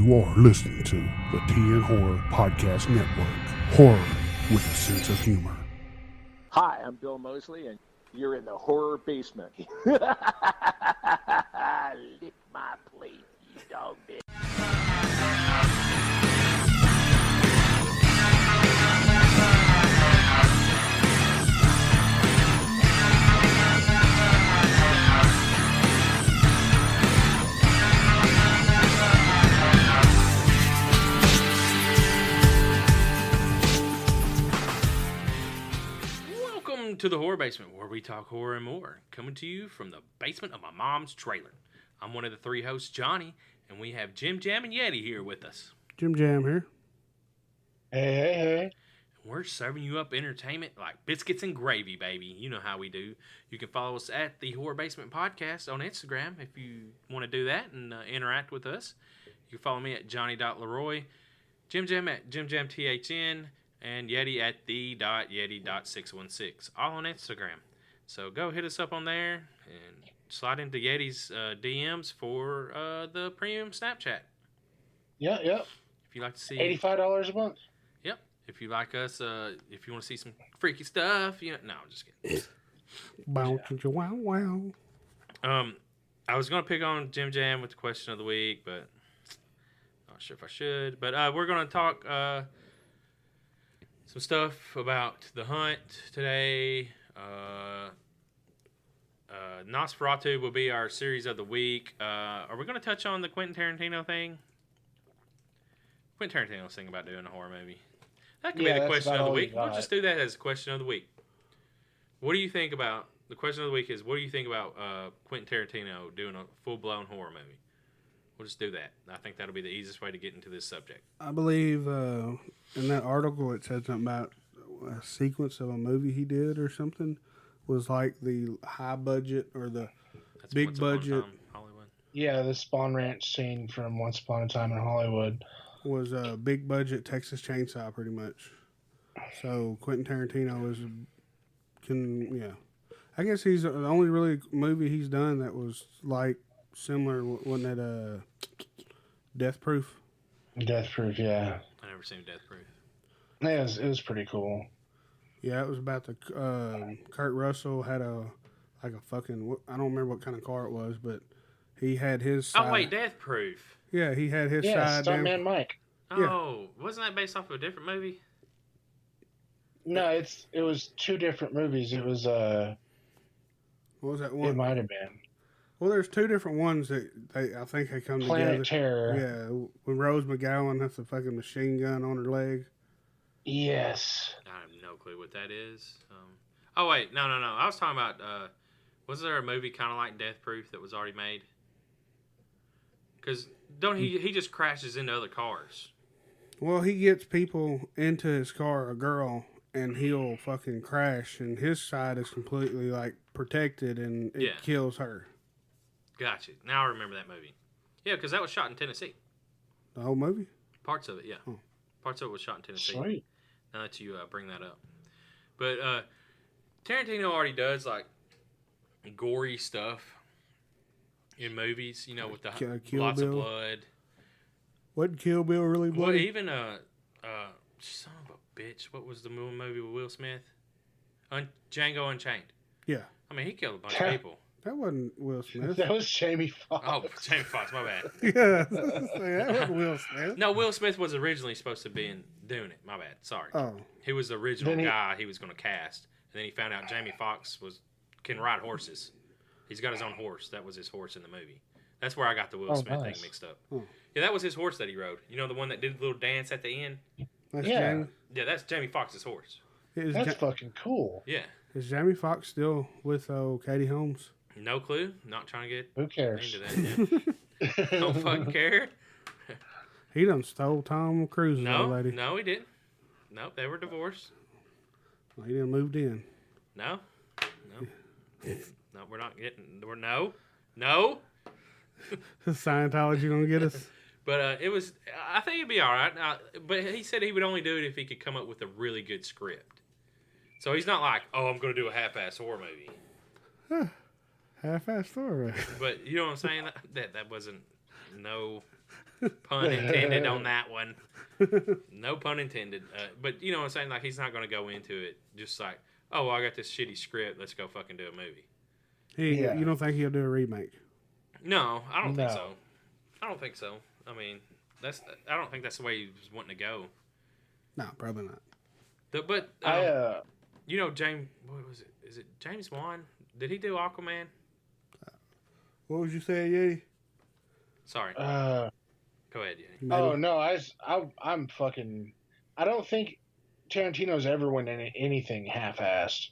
You are listening to the TN Horror Podcast Network. Horror with a sense of humor. Hi, I'm Bill Mosley, and you're in the horror basement. Lick my plate, you dog bitch. Welcome to the Horror Basement, where we talk horror and more. Coming to you from the basement of my mom's trailer. I'm one of the three hosts, Johnny, and we have JimJam and Yeti here with us. JimJam here. Hey. And we're serving you up entertainment like biscuits and gravy, baby. You know how we do. You can follow us at the Horror Basement Podcast on Instagram if you want to do that and interact with us. You can follow me at johnny.leroy, JimJam at JimJamTHN, and Yeti at the.yeti.616, all on Instagram. So go hit us up on there and slide into Yeti's DMs for the premium Snapchat. Yep. If you like to see $85 a month. Yep. If you like us, if you want to see some freaky stuff, no, I'm just kidding. Wow. I was gonna pick on JimJam with the question of the week, but not sure if I should. But we're gonna talk some stuff about The Hunt today. Nosferatu will be our series of the week. Are we going to touch on the Quentin Tarantino thing? Quentin Tarantino's thing about doing a horror movie. That could be the question of the week. We'll just do that as a question of the week. What do you think about... The question of the week is, what do you think about Quentin Tarantino doing a full-blown horror movie? We'll just do that. I think that'll be the easiest way to get into this subject. I believe in that article it said something about a sequence of a movie he did or something was like the high budget or the That's big Once Upon a budget Time, Hollywood. Yeah, the Spawn Ranch scene from Once Upon a Time in Hollywood. was a big budget Texas Chainsaw pretty much. So Quentin Tarantino I guess he's the only really movie he's done that was like similar. Wasn't that Death Proof? Death Proof, yeah. I never seen Death Proof. Yeah, it was pretty cool. Yeah, it was about the Kurt Russell had a fucking, I don't remember what kind of car it was, but he had his side. Oh, wait, Death Proof. Yeah, he had his Yeah, side. Stuntman Mike. Oh, wasn't that based off of a different movie? No, it was two different movies. It was What was that one? It might have been Well, there's two different ones that I think they come Planet together. Terror. Yeah, when Rose McGowan has the fucking machine gun on her leg. Yes. I have no clue what that is. Oh, wait. No. I was talking about, was there a movie kind of like Death Proof that was already made? Because he just crashes into other cars. Well, he gets people into his car, a girl, and he'll fucking crash, and his side is completely, like, protected, and it kills her. Gotcha. Now I remember that movie. Yeah, because that was shot in Tennessee. The whole movie? Parts of it, yeah. Oh. Parts of it was shot in Tennessee. Sweet. Now that you bring that up. But Tarantino already does, like, gory stuff in movies, with the lots Bill. of blood. Wasn't Kill Bill really bloody? Well, even, son of a bitch, what was the movie with Will Smith? Django Unchained. Yeah. I mean, he killed a bunch of people. That wasn't Will Smith. That was Jamie Foxx. Oh, Jamie Foxx, my bad. Yeah, that wasn't Will Smith. No, Will Smith was originally supposed to be doing it. My bad. Sorry. Oh. He was the original guy he was going to cast. And then he found out Jamie Foxx can ride horses. He's got his own horse. That was his horse in the movie. That's where I got the Will Smith thing mixed up. Oh. Yeah, that was his horse that he rode. You know, the one that did the little dance at the end? That's Yeah. Jamie. Yeah, that's Jamie Foxx's horse. That's fucking cool. Yeah. Is Jamie Foxx still with Katie Holmes? No clue. Not trying to get Who cares? into that yet. Don't fucking care. He done stole Tom Cruise's old No, lady. no, he didn't. Nope, they were divorced. Well, he done moved in. No. No, we're not getting. No. Scientology gonna get us. But it was. I think it'd be all right. But he said he would only do it if he could come up with a really good script. So he's not like, oh, I'm going to do a half-ass horror movie. Half-ass story. But you know what I'm saying? That wasn't no. Pun intended on that one. No pun intended. But you know what I'm saying? Like, he's not going to go into it just like, oh, well, I got this shitty script. Let's go fucking do a movie. You don't think he'll do a remake? No, I don't think so. I don't think so. I mean, I don't think that's the way he was wanting to go. No, probably not. You know, James, what was it? Is it James Wan? Did he do Aquaman? What was you saying, Yeti? Sorry. Go ahead, Yeti. Oh no, I'm fucking. I don't think Tarantino's ever went anything half-assed.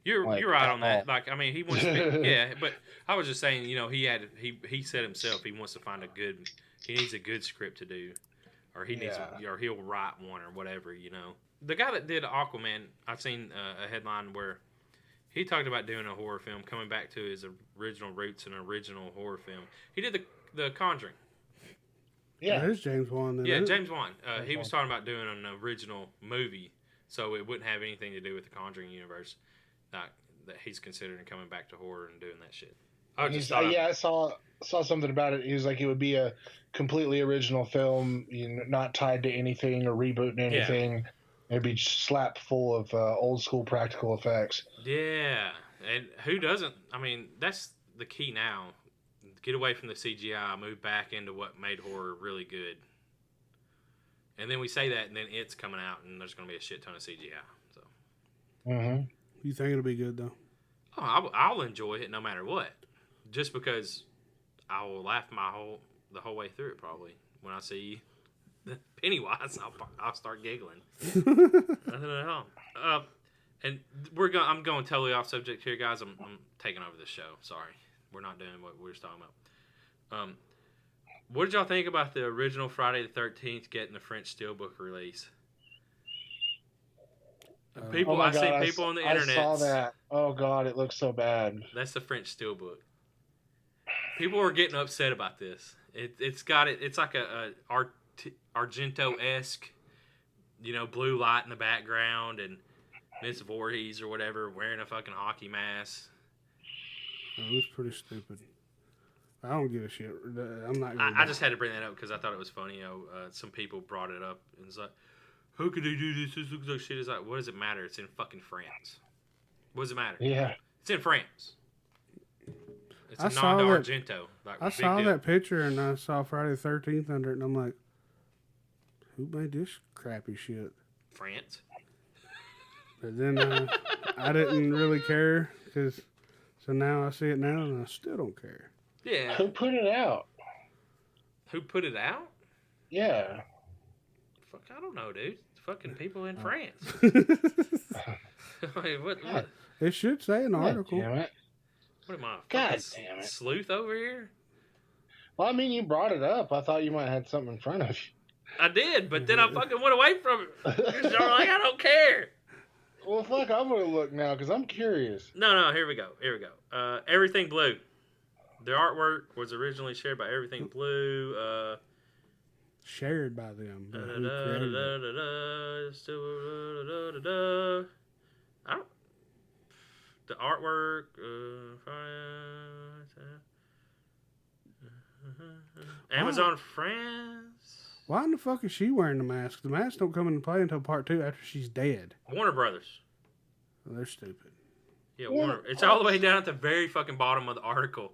You're right on that. Like, I mean, he wants to be, yeah, but I was just saying, you know, he said himself he wants to find he needs a good script to do, or or he'll write one or whatever, you know. The guy that did Aquaman, I've seen a headline where he talked about doing a horror film, coming back to his original roots in an original horror film. He did the Conjuring. Yeah, there's James Wan. Yeah, James Wan. He was talking about doing an original movie, so it wouldn't have anything to do with the Conjuring universe. That he's considering coming back to horror and doing that shit. I saw something about it. He was like, it would be a completely original film, not tied to anything or rebooting anything. Yeah. It'd be slapped full of old school practical effects. Yeah, and who doesn't? I mean, that's the key now. Get away from the CGI, move back into what made horror really good. And then we say that, and then it's coming out, and there's going to be a shit ton of CGI. So. Mm-hmm. You think it'll be good though? Oh, I'll enjoy it no matter what. Just because I will laugh the whole way through it probably. When I see Pennywise, I'll start giggling. I don't know. And I'm going totally off subject here, guys. I'm taking over the show. Sorry, we're not doing what we were talking about. What did y'all think about the original Friday the 13th getting the French Steelbook release? I've seen people on the internet. I saw that. Oh god, it looks so bad. That's the French Steelbook. People are getting upset about this. It's like a Argento-esque, blue light in the background, and Miss Voorhees or whatever wearing a fucking hockey mask. It was pretty stupid. I don't give a shit. I'm not. I just had to bring that up because I thought it was funny. Some people brought it up and it's like, how could they do this? This looks like shit. It's like, what does it matter? It's in fucking France. What does it matter? Yeah. It's in France. It's a nod to Argento. I saw that picture and I saw Friday the 13th under it, and I'm like, who made this crappy shit? France. But then I didn't really care, so now I see it now and I still don't care. Yeah. Who put it out? Who put it out? Yeah. Fuck, I don't know, dude. Fucking people in France. Wait, what? It should say an article. Damn it. What am I? God damn it. Sleuth over here? Well, I mean, you brought it up. I thought you might have had something in front of you. I did, but then I fucking went away from it. You're like, I don't care. Well, fuck, I'm going to look now because I'm curious. No, here we go. Everything Blue. The artwork was originally shared by Everything Blue. Shared by them. The artwork. Amazon France. Why in the fuck is she wearing the mask? The mask don't come into play until part 2 after she's dead. Warner Brothers. Well, they're stupid. Yeah, Warner. It's all the way down at the very fucking bottom of the article.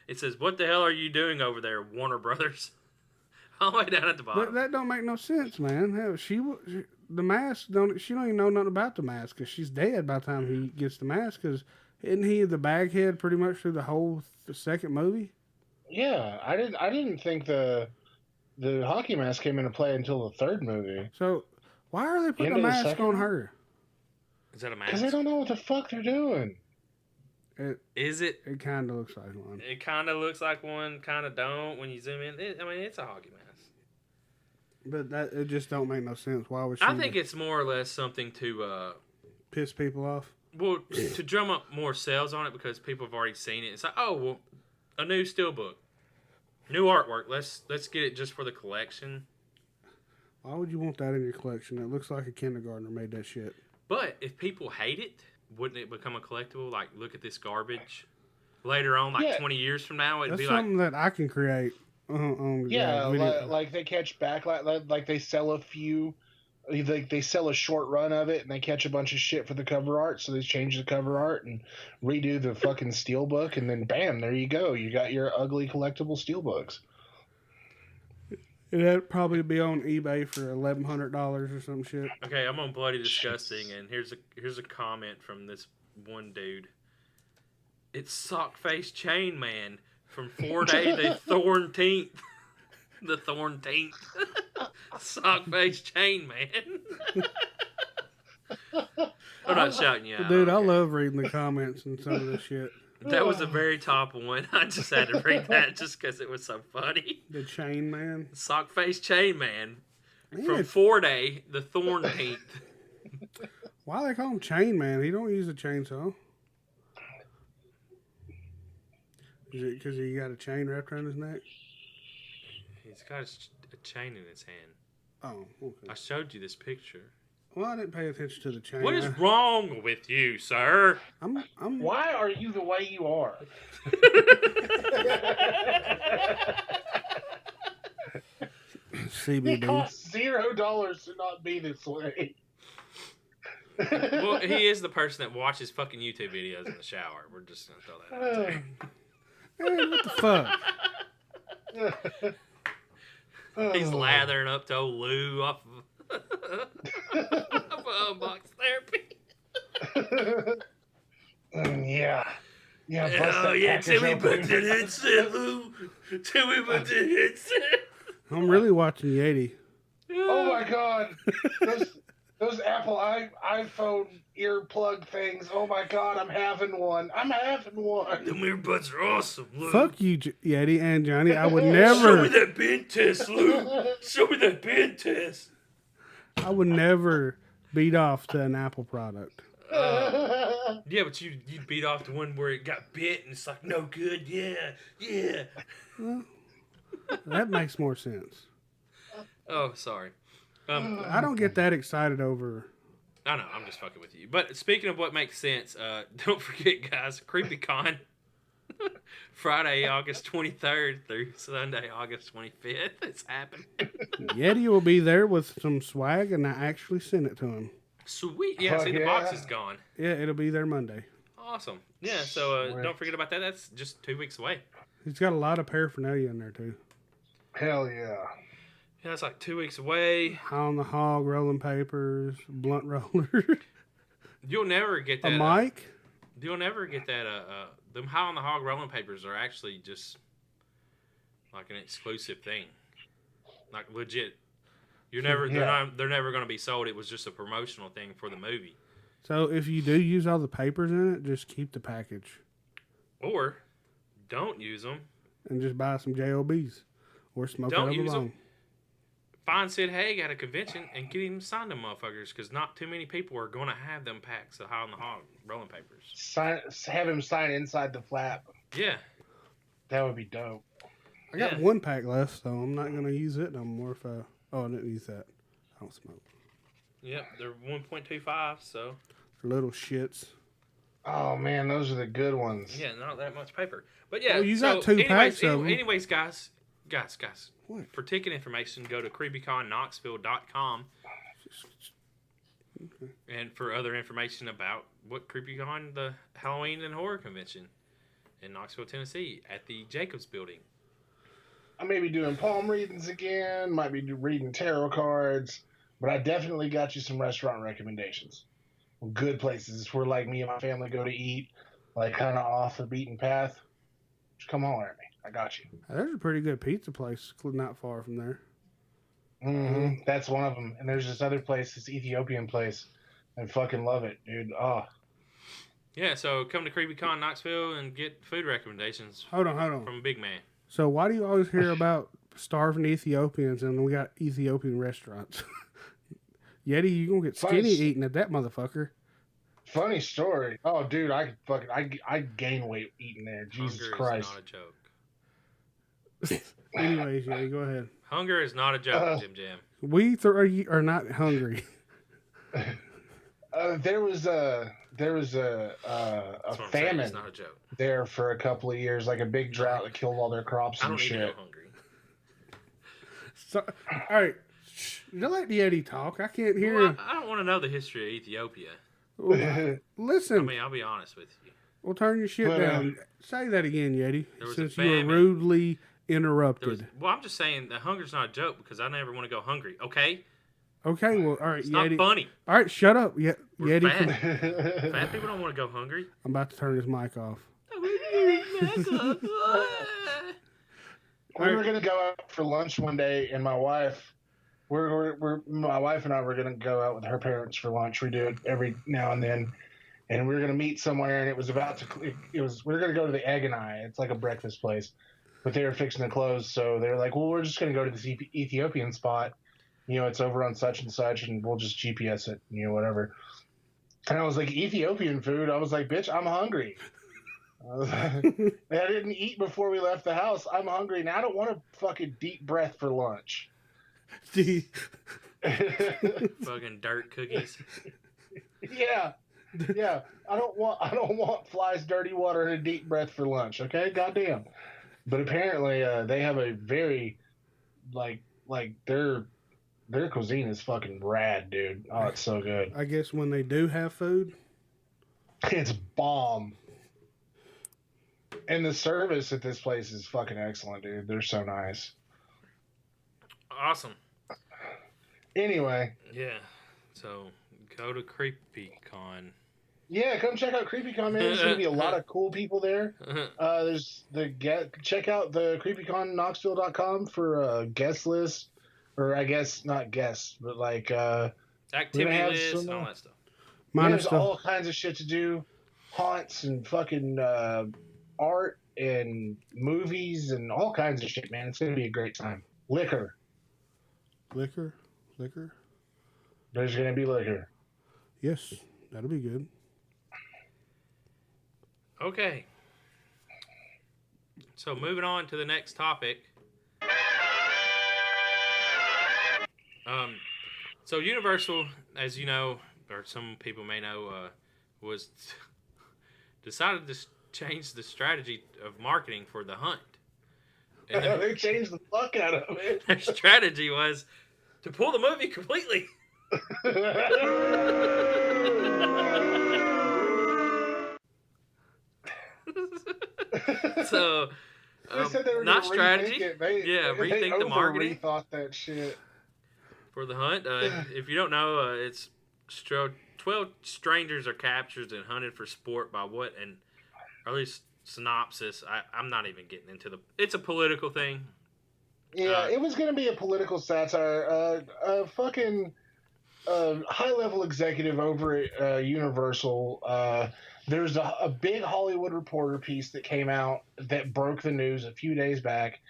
It says, "What the hell are you doing over there, Warner Brothers?" All the way down at the bottom. That don't make no sense, man. Hell, the mask she don't even know nothing about the mask because she's dead by the time he gets the mask. Because isn't he the baghead pretty much through the whole second movie? Yeah, I didn't think the hockey mask came into play until the third movie. So why are they putting a mask on her? Is that a mask? Because they don't know what the fuck they're doing. It kind of looks like one. It kind of looks like one, kind of don't when you zoom in. It's a hockey mask. But it just don't make no sense. Why would she? I think it's more or less something to piss people off. Well, to drum up more sales on it because people have already seen it. It's like, oh well, a new steelbook, new artwork. Let's get it just for the collection. Why would you want that in your collection? It looks like a kindergartner made that shit. But if people hate it, wouldn't it become a collectible? Like, look at this garbage. Later on, 20 years from now, it'd be like... That's something that I can create. on the Yeah, video. like they catch backlash, like they sell a few, like they sell a short run of it, and they catch a bunch of shit for the cover art, so they change the cover art and redo the fucking steelbook, and then bam, there you go, you got your ugly collectible steelbooks. It'd probably be on eBay for $1,100 or some shit. Okay, I'm on Bloody Disgusting, and here's a comment from this one dude. It's Sockface Chain Man from 4-Day the Thornteenth. The Thornteenth. Sockface Chain Man. I'm not shouting you out. Dude, I love reading the comments and some of this shit. That was the very top one. I just had to read that just because it was so funny. The Chain Man. Sockface Chain Man from Man, 4-Day the Thornteenth. why they call him Chain Man? He don't use a chainsaw. Is it because he got a chain wrapped around his neck? He's got a chain in his hand. Oh, okay. I showed you this picture. Well, I didn't pay attention to the chain. What is wrong with you, sir? I'm Why are you the way you are? CBD. It costs $0 to not be this way. Well, he is the person that watches fucking YouTube videos in the shower. We're just gonna throw that out there. Man, what the fuck? He's lathering up to old Lou off of box therapy. Yeah. Yeah. bust Oh that yeah, package tell me open. about that headset, Lou. Tell me about that headset. I'm really watching Yeti. Oh my god. Those Apple iPhone earplug things. Oh my god, I'm having one. I'm having one. Them earbuds are awesome, Lou. Fuck you, Yeti and Johnny. I would Show me never. that bend test, Lou. Show me that bend test. I would never beat off to an Apple product. Yeah, but you beat off the one where it got bent and it's like no good. Yeah. Well, that makes more sense. Oh, sorry. I don't get that excited over. I know, I'm just fucking with you. But speaking of what makes sense, don't forget, guys, CreepyCon, Friday, August 23rd through Sunday, August 25th. It's happening. Yeti will be there with some swag, and I actually sent it to him. Sweet. Yeah, see, the box is gone. Yeah, it'll be there Monday. Awesome. Yeah, so don't forget about that. That's just 2 weeks away. He's got a lot of paraphernalia in there, too. Hell yeah. Yeah, it's like 2 weeks away. High on the hog, rolling papers, blunt roller, You'll never get that. a mic. You'll never get that. Them High on the Hog rolling papers are actually just like an exclusive thing. Like legit. You're never. They're never going to be sold. It was just a promotional thing for the movie. So if you do use all the papers in it, just keep the package Or don't use them. and just buy some JOBs or smoke Don't out of a use 'em. bone. Find Sid Haig at a convention and get him to sign them motherfuckers because not too many people are going to have them packs of High on the Hog rolling papers. Have him sign inside the flap. Yeah. That would be dope. I got one pack left, so I'm not gonna use it no more. If I didn't use that. I don't smoke. Yep, they're 1.25, so. Little shits. Oh man, those are the good ones. Yeah, not that much paper. But yeah, Well, you got two packs of them. Anyways, guys. What? For ticket information, go to creepyconknoxville.com. Okay. And for other information about what CreepyCon, the Halloween and Horror Convention in Knoxville, Tennessee, at the Jacobs Building. I may be doing palm readings again, might be reading tarot cards, but I definitely got you some restaurant recommendations. Good places where like me and my family go to eat, like kind of off the beaten path. Just come holler at me. I got you. There's a pretty good pizza place not far from there. Mm-hmm. That's one of them. And there's this other place, this Ethiopian place. I fucking love it, dude. Oh. Yeah, so come to CreepyCon Knoxville and get food recommendations Hold on. from a big man. So why do you always hear about starving Ethiopians and we got Ethiopian restaurants? Yeti, you gonna get skinny eating at that motherfucker. Funny story. Oh, dude, I gain weight eating there. Jesus Hunger Christ. is not a joke. Anyways, Yeti, go ahead. Hunger is not a joke, JimJam. We three are not hungry. There was a That's what I'm saying, famine it's not a joke. there for a couple of years, like a big drought that killed all their crops I and don't need to shit. go hungry. So, all right. Shh, don't let the Eddie talk. I can't hear Well, him. I don't want to know the history of Ethiopia. Listen, I mean, I'll be honest with you. we'll turn your shit But, down. Say that again, Yeti, There was a since you were famine. rudely interrupted. Well, I'm just saying that hunger's not a joke because I never want to go hungry. Okay, Okay, well, all right, it's Yeti. not funny. All right, shut up, We're Yeti. fat. Fat people don't want to go hungry. I'm about to turn his mic off. We were gonna go out for lunch one day, and my wife, my wife and I were gonna go out with her parents for lunch. We do it every now and then, and we were gonna meet somewhere, and it was we were gonna go to the Egg and I. It's like a breakfast place, but they were fixing to close, so they were like, well, we're just gonna go to this Ethiopian spot. You know, it's over on such and such, and we'll just GPS it, you know, whatever. And I was like, Ethiopian food? I was like, bitch, I'm hungry. I didn't eat before we left the house. I'm hungry now. I don't want a fucking deep breath for lunch. Fucking dirt cookies. Yeah. I don't want flies, dirty water, and a deep breath for lunch. Okay, goddamn. But apparently, they have a very like their cuisine is fucking rad, dude. Oh, it's so good. I guess when they do have food, It's bomb. And the service at this place is fucking excellent, dude. They're so nice. Awesome. Anyway. Yeah. So go to CreepyCon. Yeah, come check out CreepyCon, man. There's gonna be a lot of cool people there. Check out the CreepyConKnoxville.com for a guest list, or I guess not guests, but like Activity have list some, and all that stuff. there's all kinds of shit to do, haunts and fucking art and movies and all kinds of shit, man. It's gonna be a great time. Liquor. liquor. There's gonna be liquor. Yes, that'll be good. Okay. So moving on to the next topic. So Universal, as you know, or some people may know, was decided to change the strategy of marketing for The Hunt. And They changed the fuck out of it. their strategy was to pull the movie completely. So, They said they were not gonna strategy. rethink it. Rethink the marketing. Rethought that shit. For The Hunt. If you don't know, it's 12 strangers are captured and hunted for sport by what, and or at least synopsis. I'm not even getting into it's a political thing. Yeah, it was going to be a political satire. A fucking high-level executive over at Universal. There's a big Hollywood Reporter piece that came out that broke the news a few days back.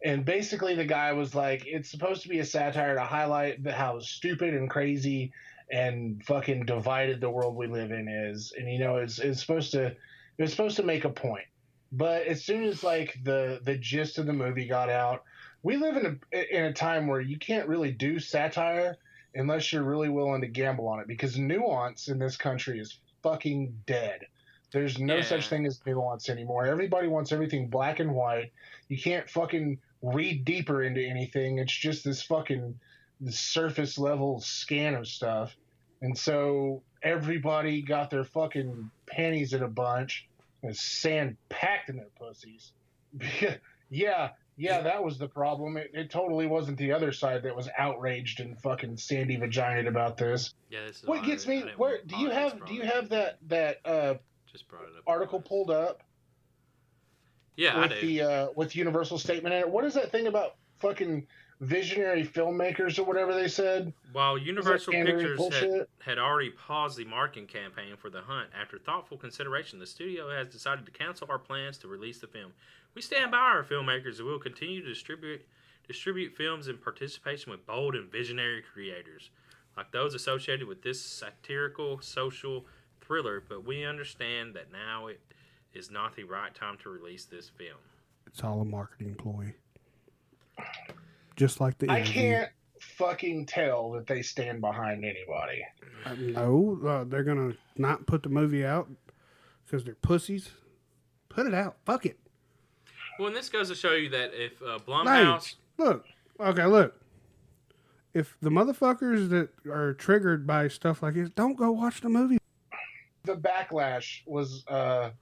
And basically the guy was like, it's supposed to be a satire to highlight how stupid and crazy and fucking divided the world we live in is. And, you know, it's supposed to make a point. But as soon as, like, the gist of the movie got out, we live in a time where you can't really do satire unless you're really willing to gamble on it, because nuance in this country is fucking dead. There's no such thing as nuance anymore. Everybody wants everything black and white. You can't fucking read deeper into anything. It's just this surface level scan of stuff. And so everybody got their fucking panties in a bunch and sand packed in their pussies. Yeah, that was the problem. It totally wasn't the other side that was outraged and fucking sandy vaginaed about this. Yeah, this is what gets me. Where do you have that just brought it up article pulled up? Yeah, with I do. With Universal statement in it. What is that thing about fucking visionary filmmakers or whatever they said? While Universal Pictures bullshit? had already paused the marketing campaign for The Hunt, after thoughtful consideration, the studio has decided to cancel our plans to release the film. We stand by our filmmakers and will continue to distribute films in participation with bold and visionary creators, like those associated with this satirical social thriller, but we understand that now it is not the right time to release this film. It's all a marketing ploy. Just like the I interview. can't fucking tell that they stand behind anybody. No, they're going to not put the movie out because they're pussies. Put it out. Fuck it. Well, and this goes to show you that if Blumhouse... Lance, look, Okay, look. If the motherfuckers that are triggered by stuff like this, don't go watch the movie. The backlash was that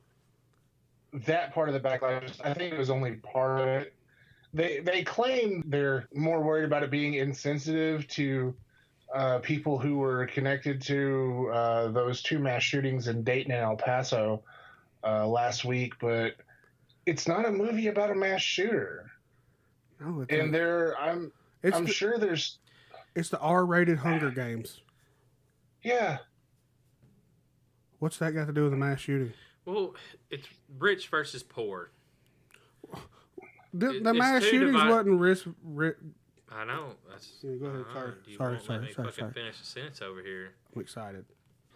part of the backlash. I think it was only part of it. They claim they're more worried about it being insensitive to people who were connected to those two mass shootings in Dayton and El Paso last week, but it's not a movie about a mass shooter. No, it's And I'm sure there's. It's the R-rated Hunger Games. Yeah. What's that got to do with a mass shooting? Well, it's rich versus poor. The mass shootings wasn't risk. I know. That's. Yeah, go ahead. Let me finish the sentence over here. I'm excited.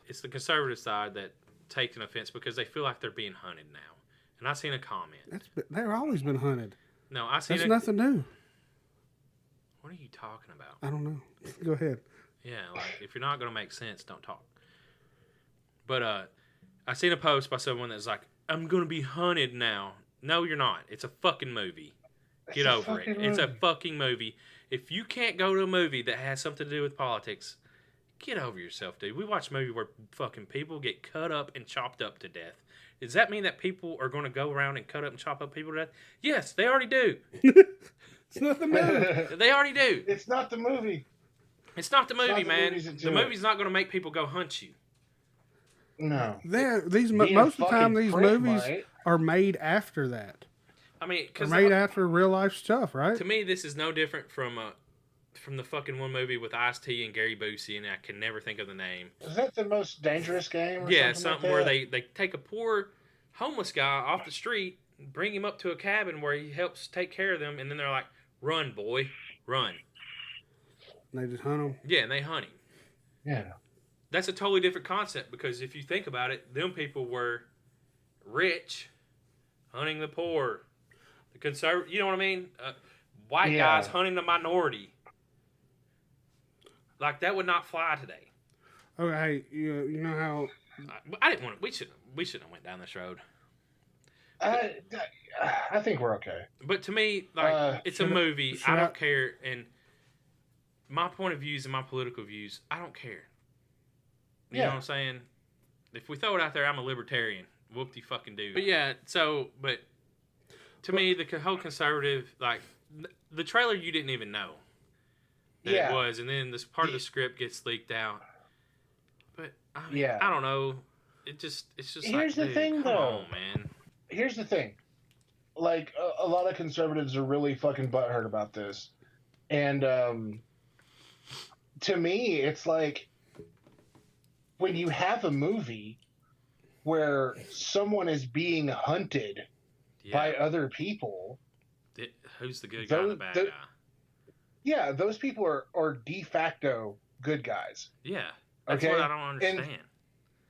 It's the conservative side that takes an offense because they feel like they're being hunted now. And I seen a comment. They've always been hunted. No, I seen. That's nothing new. What are you talking about? I don't know. Go ahead. Yeah, like if you're not gonna make sense, don't talk. But I seen a post by someone that's like, "I'm gonna be hunted now." No, you're not. It's a fucking movie. Get over it. It's a fucking movie. If you can't go to a movie that has something to do with politics, get over yourself, dude. We watch a movie where fucking people get cut up and chopped up to death. Does that mean that people are going to go around and cut up and chop up people to death? Yes, they already do. It's not the movie. They already do. It's not the movie. It's not the movie, man. The movie. movie's not going to make people go hunt you. No. Most of the time, these movies might. are made after that. I mean, they're made after real life stuff, right? To me, this is no different from the fucking one movie with Ice-T and Gary Busey, and I can never think of the name. Is that the Most Dangerous Game? Yeah, something where they take a poor homeless guy off the street, bring him up to a cabin where he helps take care of them, and then they're like, "Run, boy, run." And they just hunt him. Yeah, and they hunt him. Yeah. That's a totally different concept because if you think about it, them people were rich, hunting the poor. The conservative, you know what I mean? White guys hunting the minority. Like that would not fly today. Okay, you know how I didn't want to. We shouldn't have went down this road. I think we're okay. But to me, like it's a movie. I don't care, and my point of views and my political views, I don't care. You know what I'm saying? If we throw it out there, I'm a libertarian. Whoop-de-fucking do. But yeah, but to me, the whole conservative, like, the trailer you didn't even know that it was, and then this part of the script gets leaked out. But, I mean, I don't know. It's just Here's the thing, come though. on, man. Here's the thing. Like, a lot of conservatives are really fucking butthurt about this. And, to me, it's like, when you have a movie where someone is being hunted by other people, who's the good guy and the bad guy? Yeah, those people are de facto good guys. Yeah, that's what I don't understand.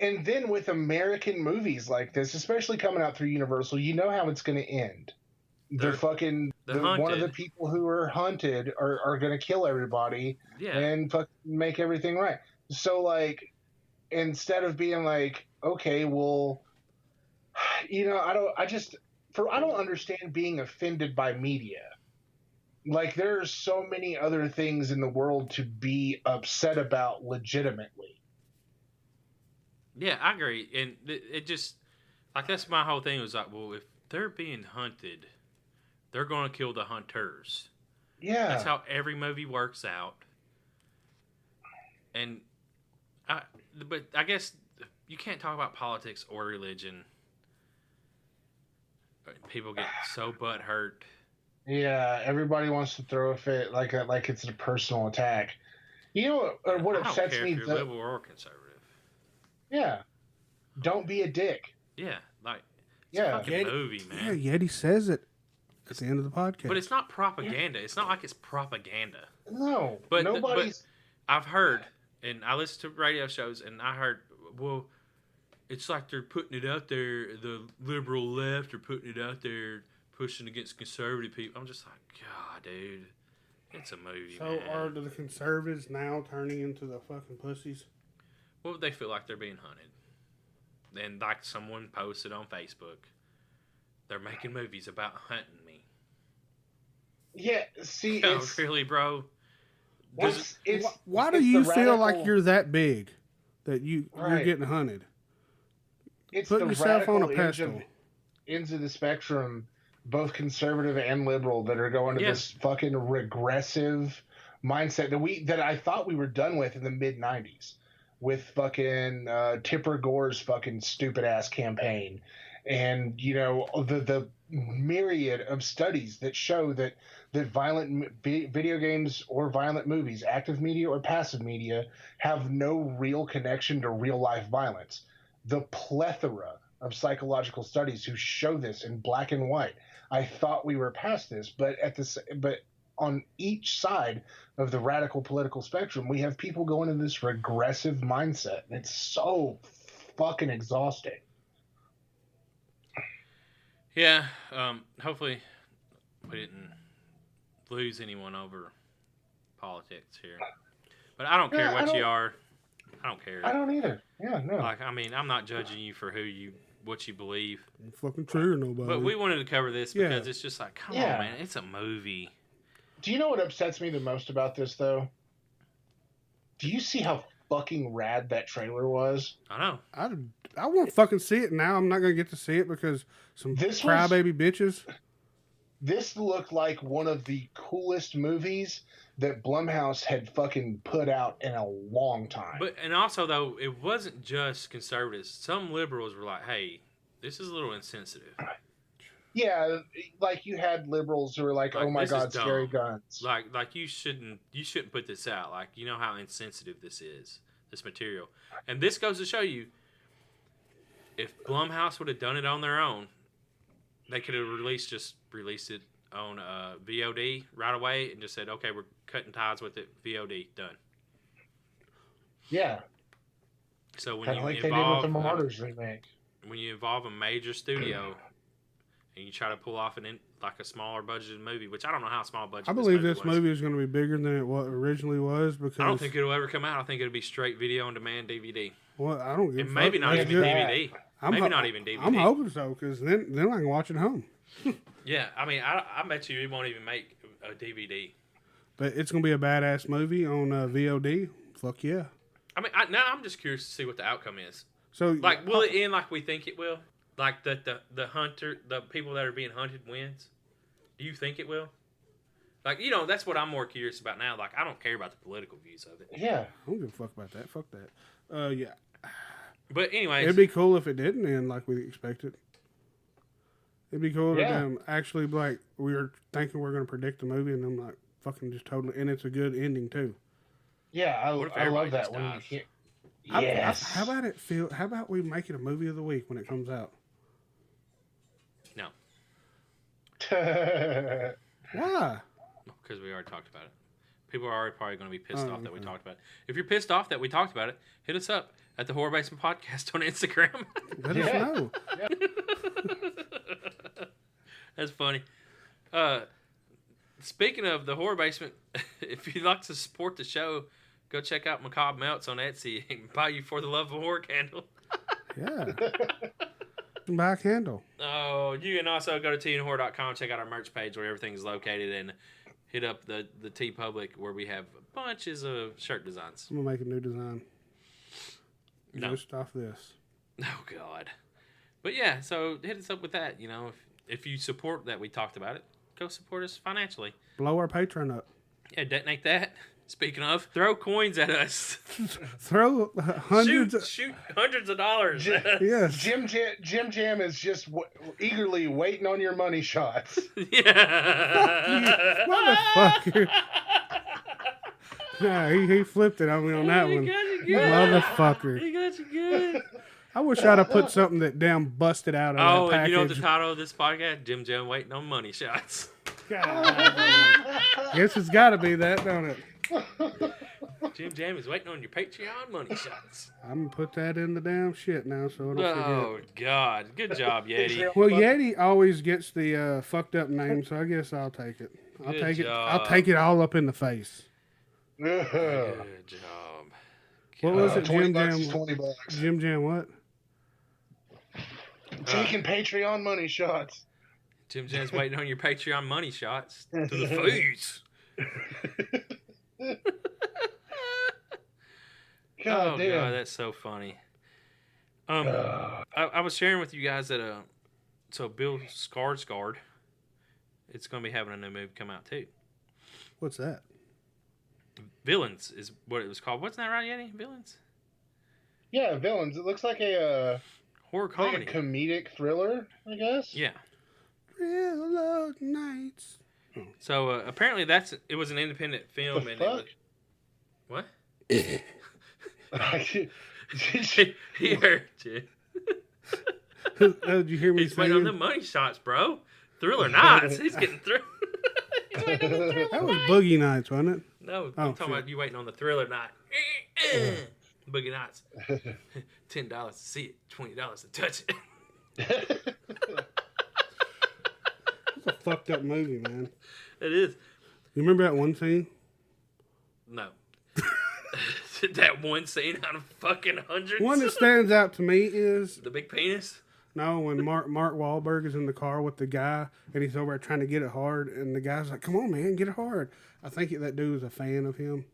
And then with American movies like this, especially coming out through Universal, you know how it's going to end. One of the people who are hunted are going to kill everybody and make everything right. So, like, instead of being like, okay, well, you know, I don't understand being offended by media. Like, there are so many other things in the world to be upset about legitimately. Yeah, I agree. And it just, like, that's my whole thing was like, well, if they're being hunted, they're going to kill the hunters. Yeah. That's how every movie works out. And but I guess you can't talk about politics or religion. People get so butthurt. Yeah, everybody wants to throw a fit like it's a personal attack. You know what upsets me? I don't care if you're liberal or conservative. Yeah, don't be a dick. Yeah, like it's a fucking movie, man. Yeah, Yeti says it at the end of the podcast. But it's not propaganda. Yeah. It's not like it's propaganda. No, but I've heard. And I listen to radio shows, and I heard, well, it's like they're putting it out there, the liberal left are putting it out there, pushing against conservative people. I'm just like, God, dude, it's a movie, man. So are the conservatives now turning into the fucking pussies? Well, they feel like they're being hunted. And like someone posted on Facebook, they're making movies about hunting me. Yeah, see, Oh, it's really, bro? Why do it's you the feel like radical- you're that big that you're Right. getting hunted? It's Put the yourself on a radical pedestal. ends of the spectrum, both conservative and liberal, that are going to Yeah. this fucking regressive mindset that I thought we were done with in the mid '90s, with fucking Tipper Gore's fucking stupid ass campaign, and the myriad of studies that show that violent video games or violent movies, active media or passive media, have no real connection to real life violence. The plethora of psychological studies who show this in black and white. I thought we were past this, but on each side of the radical political spectrum, we have people going into this regressive mindset, and it's so fucking exhausting. Yeah. Hopefully, we didn't lose anyone over politics here. But I don't care Yeah, what you are. I don't care. I don't either. Yeah, no. Like, I mean, I'm not judging you for what you believe. Ain't fucking true or nobody. But we wanted to cover this Yeah. because it's just like, come Yeah. on, man, it's a movie. Do you know what upsets me the most about this, though? Do you see how fucking rad that trailer was? I know. I want to fucking see it now. I'm not gonna get to see it because some This crybaby bitches. This looked like one of the coolest movies that Blumhouse had fucking put out in a long time. And also though, it wasn't just conservatives. Some liberals were like, "Hey, this is a little insensitive." Yeah, like you had liberals who were like, Like, "Oh my this is god, scary dumb. guns." Like you shouldn't put this out. Like, you know how insensitive this is, this material. And this goes to show you, if Blumhouse would have done it on their own, they could have released it on VOD right away and just said, "Okay, we're cutting ties with it. VOD done." Yeah, So when kind you of like they did with involve the Martyrs remake. when you involve a major studio and you try to pull off like a smaller budgeted movie, which I don't know how small budget. I believe this this movie is going to be bigger than it originally was because I don't think it'll ever come out. I think it'll be straight video on demand DVD. Well, I don't give And a maybe fuck. not That's even good. DVD. Maybe not even DVD. I'm hoping so because then I can watch it home. Yeah, I mean, I bet you it won't even make a DVD. But it's going to be a badass movie on VOD. Fuck yeah. I mean, now I'm just curious to see what the outcome is. So Like, will it end like we think it will? Like the people that are being hunted wins? Do you think it will? Like, that's what I'm more curious about now. Like, I don't care about the political views of it. Yeah, I don't give a fuck about that. Fuck that. Yeah. But anyways, It'd be cool if it didn't end like we expected. It'd be cool Yeah. to them actually like we were thinking we're going to predict the movie and I'm like fucking just totally and it's a good ending too. yeah, What if I everybody love that just when you dies? hear. Yes. How about we make it a movie of the week when it comes out? no, Why? because we already talked about it. People are already probably going to be pissed Oh, off that we okay. talked about it. If you're pissed off that we talked about it, hit us up at the Horror Basement Podcast on Instagram. Let us know. That's funny. Speaking of the Horror Basement, if you'd like to support the show, go check out Macabre Melts on Etsy and buy you For the Love of Horror candle. Yeah. Buy a candle. Oh, you can also go to tnhorror.com, check out our merch page where everything is located, and hit up the T Public where we have bunches of shirt designs. I'm gonna make a new design. No. Just off this. Oh God. But yeah, so hit us up with that. If you support that we talked about it, go support us financially. Blow our Patreon up. Yeah, detonate that. Speaking of, throw coins at us. Throw hundreds. Shoot hundreds of dollars. Yes. JimJam is just eagerly waiting on your money shots. Yeah. Motherfucker. Nah, he flipped it on me on that He one. got you good. Motherfucker. He got you good. I wish I'd have put something that damn busted out of Oh, that and package. you know what the title of this podcast? JimJam waiting on money shots. God. Guess it's got to be that, don't it? JimJam is waiting on your Patreon money shots. I'm gonna put that in the damn shit now, so I don't Oh forget. God, good job, Yeti. Well, Yeti always gets the fucked up name, so I guess I'll take it. I'll Good take it. job. I'll take it all up in the face. Good job. What was it, $20 Jim is Jam? $20. Jim Jam, what? Taking Patreon money shots. JimJam's waiting on your Patreon money shots to the face. God damn. God, that's so funny. I was sharing with you guys that so Bill Skarsgård, it's going to be having a new movie come out too. What's that? Villains is what it was called. Wasn't that right, Yeti? Villains? Yeah, Villains. It looks like a Horror comedy. like a comedic thriller, I guess. Yeah. Thriller nights. So apparently it was an independent film. The and fuck? What? Did He heard you. Did you hear me He's waiting on the saying? money shots, bro. Thriller Nights. He's getting through. That was Boogie Nights, wasn't it? No, Oh, I'm talking shit. about you waiting on the Thriller Night. Boogie Nights. $10 to see it, $20 to touch it. It's a fucked up movie, man. It is. You remember that one scene? No. That one scene out of fucking hundreds. One that stands out to me is The big penis. no, when Mark Wahlberg is in the car with the guy and he's over there trying to get it hard, and the guy's like, "Come on, man, get it hard." I think that dude was a fan of him,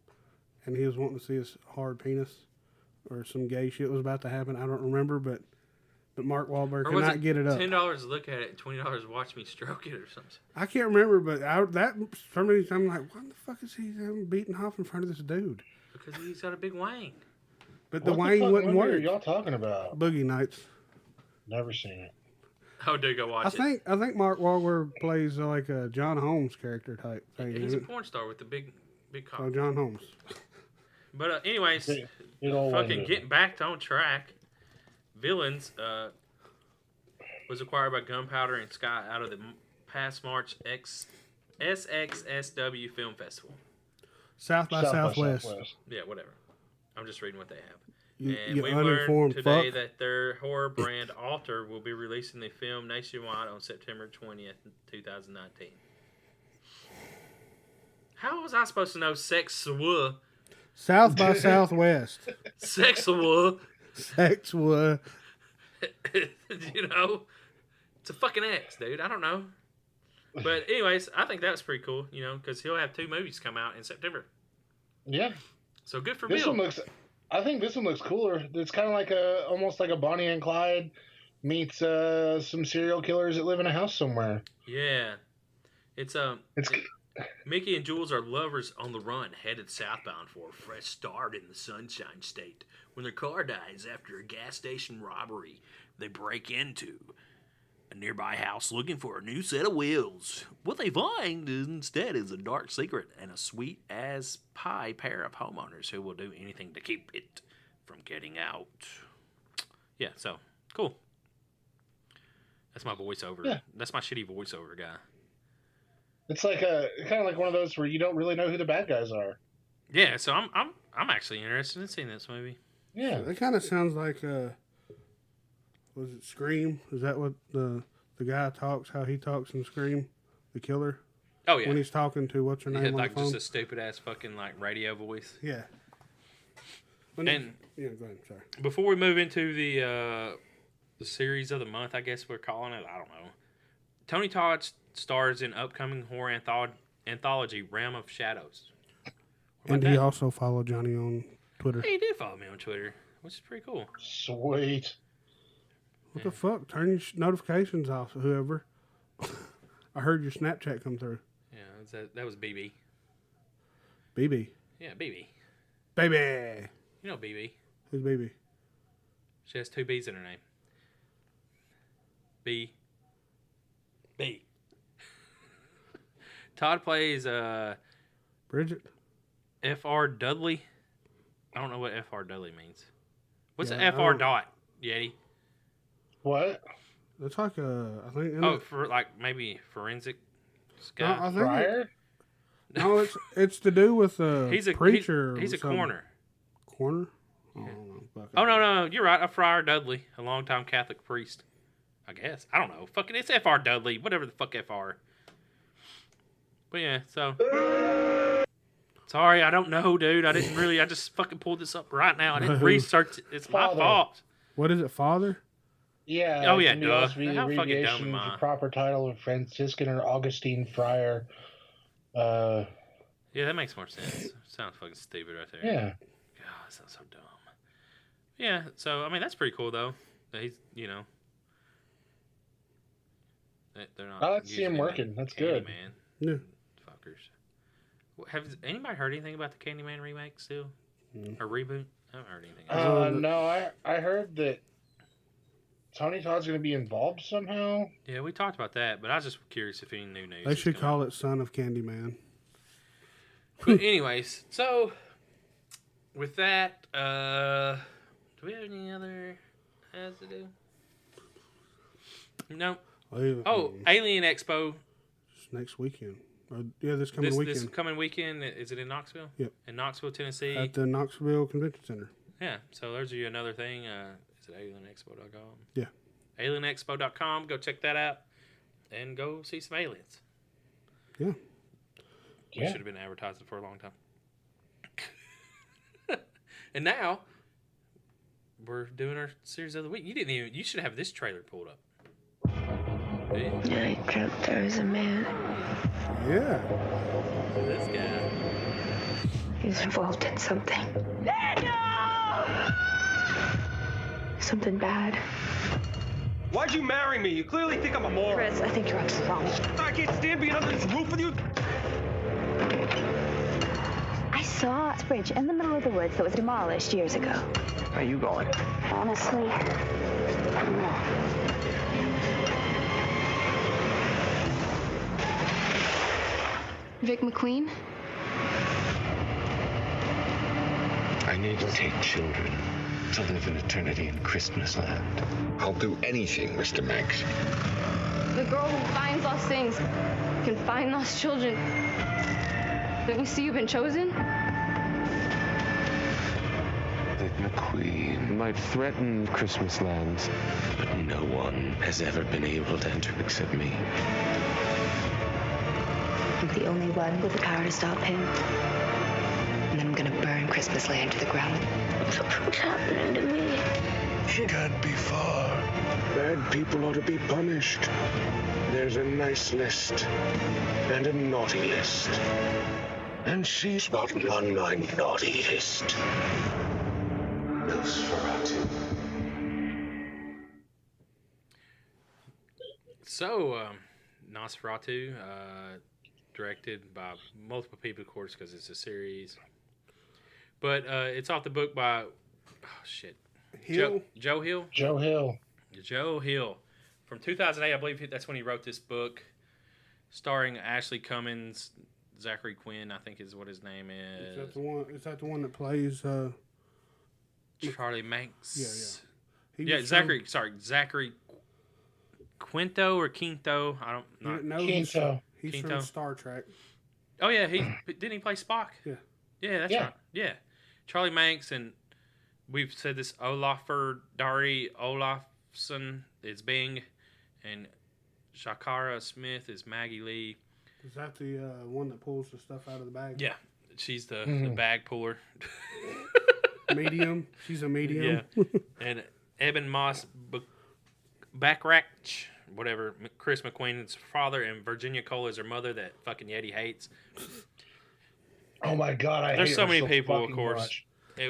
and he was wanting to see his hard penis, or some gay shit was about to happen. I don't remember, but Mark Wahlberg Or could was not it get it up. $10 to look at it and $20 to watch me stroke it or something? I can't remember, but for some reason I'm like, what the fuck is he beating off in front of this dude? Because he's got a big wang. But the What Wayne fuck wouldn't movie are work. y'all talking about? Boogie Nights. Never seen it. Oh, dude, go watch it. I think Mark Wahlberg plays like a John Holmes character type thing. He's a isn't it? porn star with the big cock. Oh, John Holmes. But anyways, It all fucking went getting back on track. Villains was acquired by Gunpowder and Sky out of the past March SXSW Film Festival. South by Southwest. Yeah, whatever. I'm just reading what they have. You And we learned uninformed today fuck. that their horror brand Alter will be releasing the film nationwide on September 20th, 2019. How was I supposed to know Sexwa? South by Southwest. Sexwa? Sexwa. You know? It's a fucking X, dude. I don't know. But anyways, I think that's pretty cool, you know, because he'll have 2 movies come out in September. Yeah. So good for This Bill. one looks. I think this one looks cooler. It's kind of like almost like a Bonnie and Clyde meets some serial killers that live in a house somewhere. Yeah. It's It's Mickey and Jules are lovers on the run, headed southbound for a fresh start in the Sunshine State. When their car dies after a gas station robbery, they break into a nearby house looking for a new set of wheels. What they find instead is a dark secret and a sweet-as-pie pair of homeowners who will do anything to keep it from getting out. Yeah, so, cool. That's my voiceover. Yeah. That's my shitty voiceover guy. It's like kind of like one of those where you don't really know who the bad guys are. Yeah, so I'm actually interested in seeing this movie. Yeah. That kind of sounds like was it Scream? Is that what the guy talks? How he talks in Scream, the killer? Oh yeah, When he's talking to what's her he name had on like the phone? just a stupid ass fucking like radio voice. Yeah. And Yeah, go ahead. Sorry. before we move into the series of the month, I guess we're calling it. I don't know. Tony Todd stars in upcoming horror anthology Realm of Shadows. What And about he that? also followed Johnny on Twitter. He did follow me on Twitter, which is pretty cool. Sweet. What the fuck? Turn your notifications off, whoever. I heard your Snapchat come through. Yeah, that was BB. BB. Yeah, BB. Baby. You know BB. Who's BB? She has 2 B's in her name. B. Todd plays Bridget? F.R. Dudley. I don't know what F.R. Dudley means. What's Yeah, the I F.R. don't- dot, Yeti? What? That's like I think. isn't Oh, it? for like maybe forensic No, guy. I think Fryer? no, it's to do with He's a preacher. He's or a something. corner. Corner? Oh, I don't know. Fuck, Oh no, you're right. A Friar Dudley, a longtime Catholic priest. I guess I don't know. Fucking it's F.R. Dudley, whatever the fuck F.R. But yeah, so sorry, I don't know, dude. I didn't really. I just fucking pulled this up right now. I didn't research it. It's my Father. fault. What is it, father? Yeah. Oh, yeah, it can duh. also be the How fucking dumb abbreviation am of I? the proper title of Franciscan or Augustine friar. Yeah, that makes more sense. Sounds fucking stupid right there. Yeah. God, that sounds so dumb. Yeah, so, I mean, that's pretty cool, though. That he's, you know... They're not I like to see using him him working. like That's good. Candyman. Yeah. Fuckers. Have anybody heard anything about the Candyman remake still? Or reboot? I haven't heard anything. No, I heard that Tony Todd's going to be involved somehow. Yeah, we talked about that, but I was just curious if any new news. They should call it Son of Candyman. But anyways, so with that, do we have any other ads to do? No. Oh, Alien Expo. It's next weekend. This coming weekend. This coming weekend, is it in Knoxville? Yep. In Knoxville, Tennessee. At the Knoxville Convention Center. Yeah, so there's you another thing. Is it alienexpo.com? Yeah. Alienexpo.com. Go check that out and go see some aliens. Yeah. We should have been advertising for a long time. And now we're doing our series of the week. You should have this trailer pulled up. I dreamt there was a man. Yeah. This guy. He was involved in something. Something bad. Why'd you marry me? You clearly think I'm a moron. Chris, I think you're up to something. I can't stand being under this roof with you. I saw a bridge in the middle of the woods that was demolished years ago. Where are you going? Honestly, I don't know. Vic McQueen? I need to take children to live in eternity in Christmas land. I'll do anything, Mr. Manx. The girl who finds lost things can find lost children. Don't you see you've been chosen? Vic McQueen might threaten Christmas lands, but no one has ever been able to enter except me. I'm the only one with the power to stop him. And I'm gonna burn Christmas Land to the ground. Something's happening to me. She can't be far. Bad people ought to be punished. There's a nice list and a naughty list. And she's not on my naughty list. Nosferatu. So, Nosferatu, directed by multiple people, of course, because it's a series. But it's off the book by, Hill? Joe Hill? Joe Hill. Joe Hill. From 2008, I believe that's when he wrote this book, starring Ashley Cummins, Zachary Quinn, I think is what his name is. Is that the one that plays... Charlie Manx. Yeah. Zachary Quinto or Quinto. I don't know. Quinto. He's Quinto. from Star Trek. Oh yeah, didn't he play Spock? Yeah. Yeah, that's right. Yeah. Charlie Manx, and we've said this, Olafur Dari Olafsson is Bing, and Shakara Smith is Maggie Lee. Is that the one that pulls the stuff out of the bag? Yeah. She's the bag puller. Medium. She's a medium. Yeah. And Eben Moss Backrack, whatever, Chris McQueen's father, and Virginia Cole is her mother that fucking Yeti hates. Oh my God, There's hate so her many people, of fucking course. much.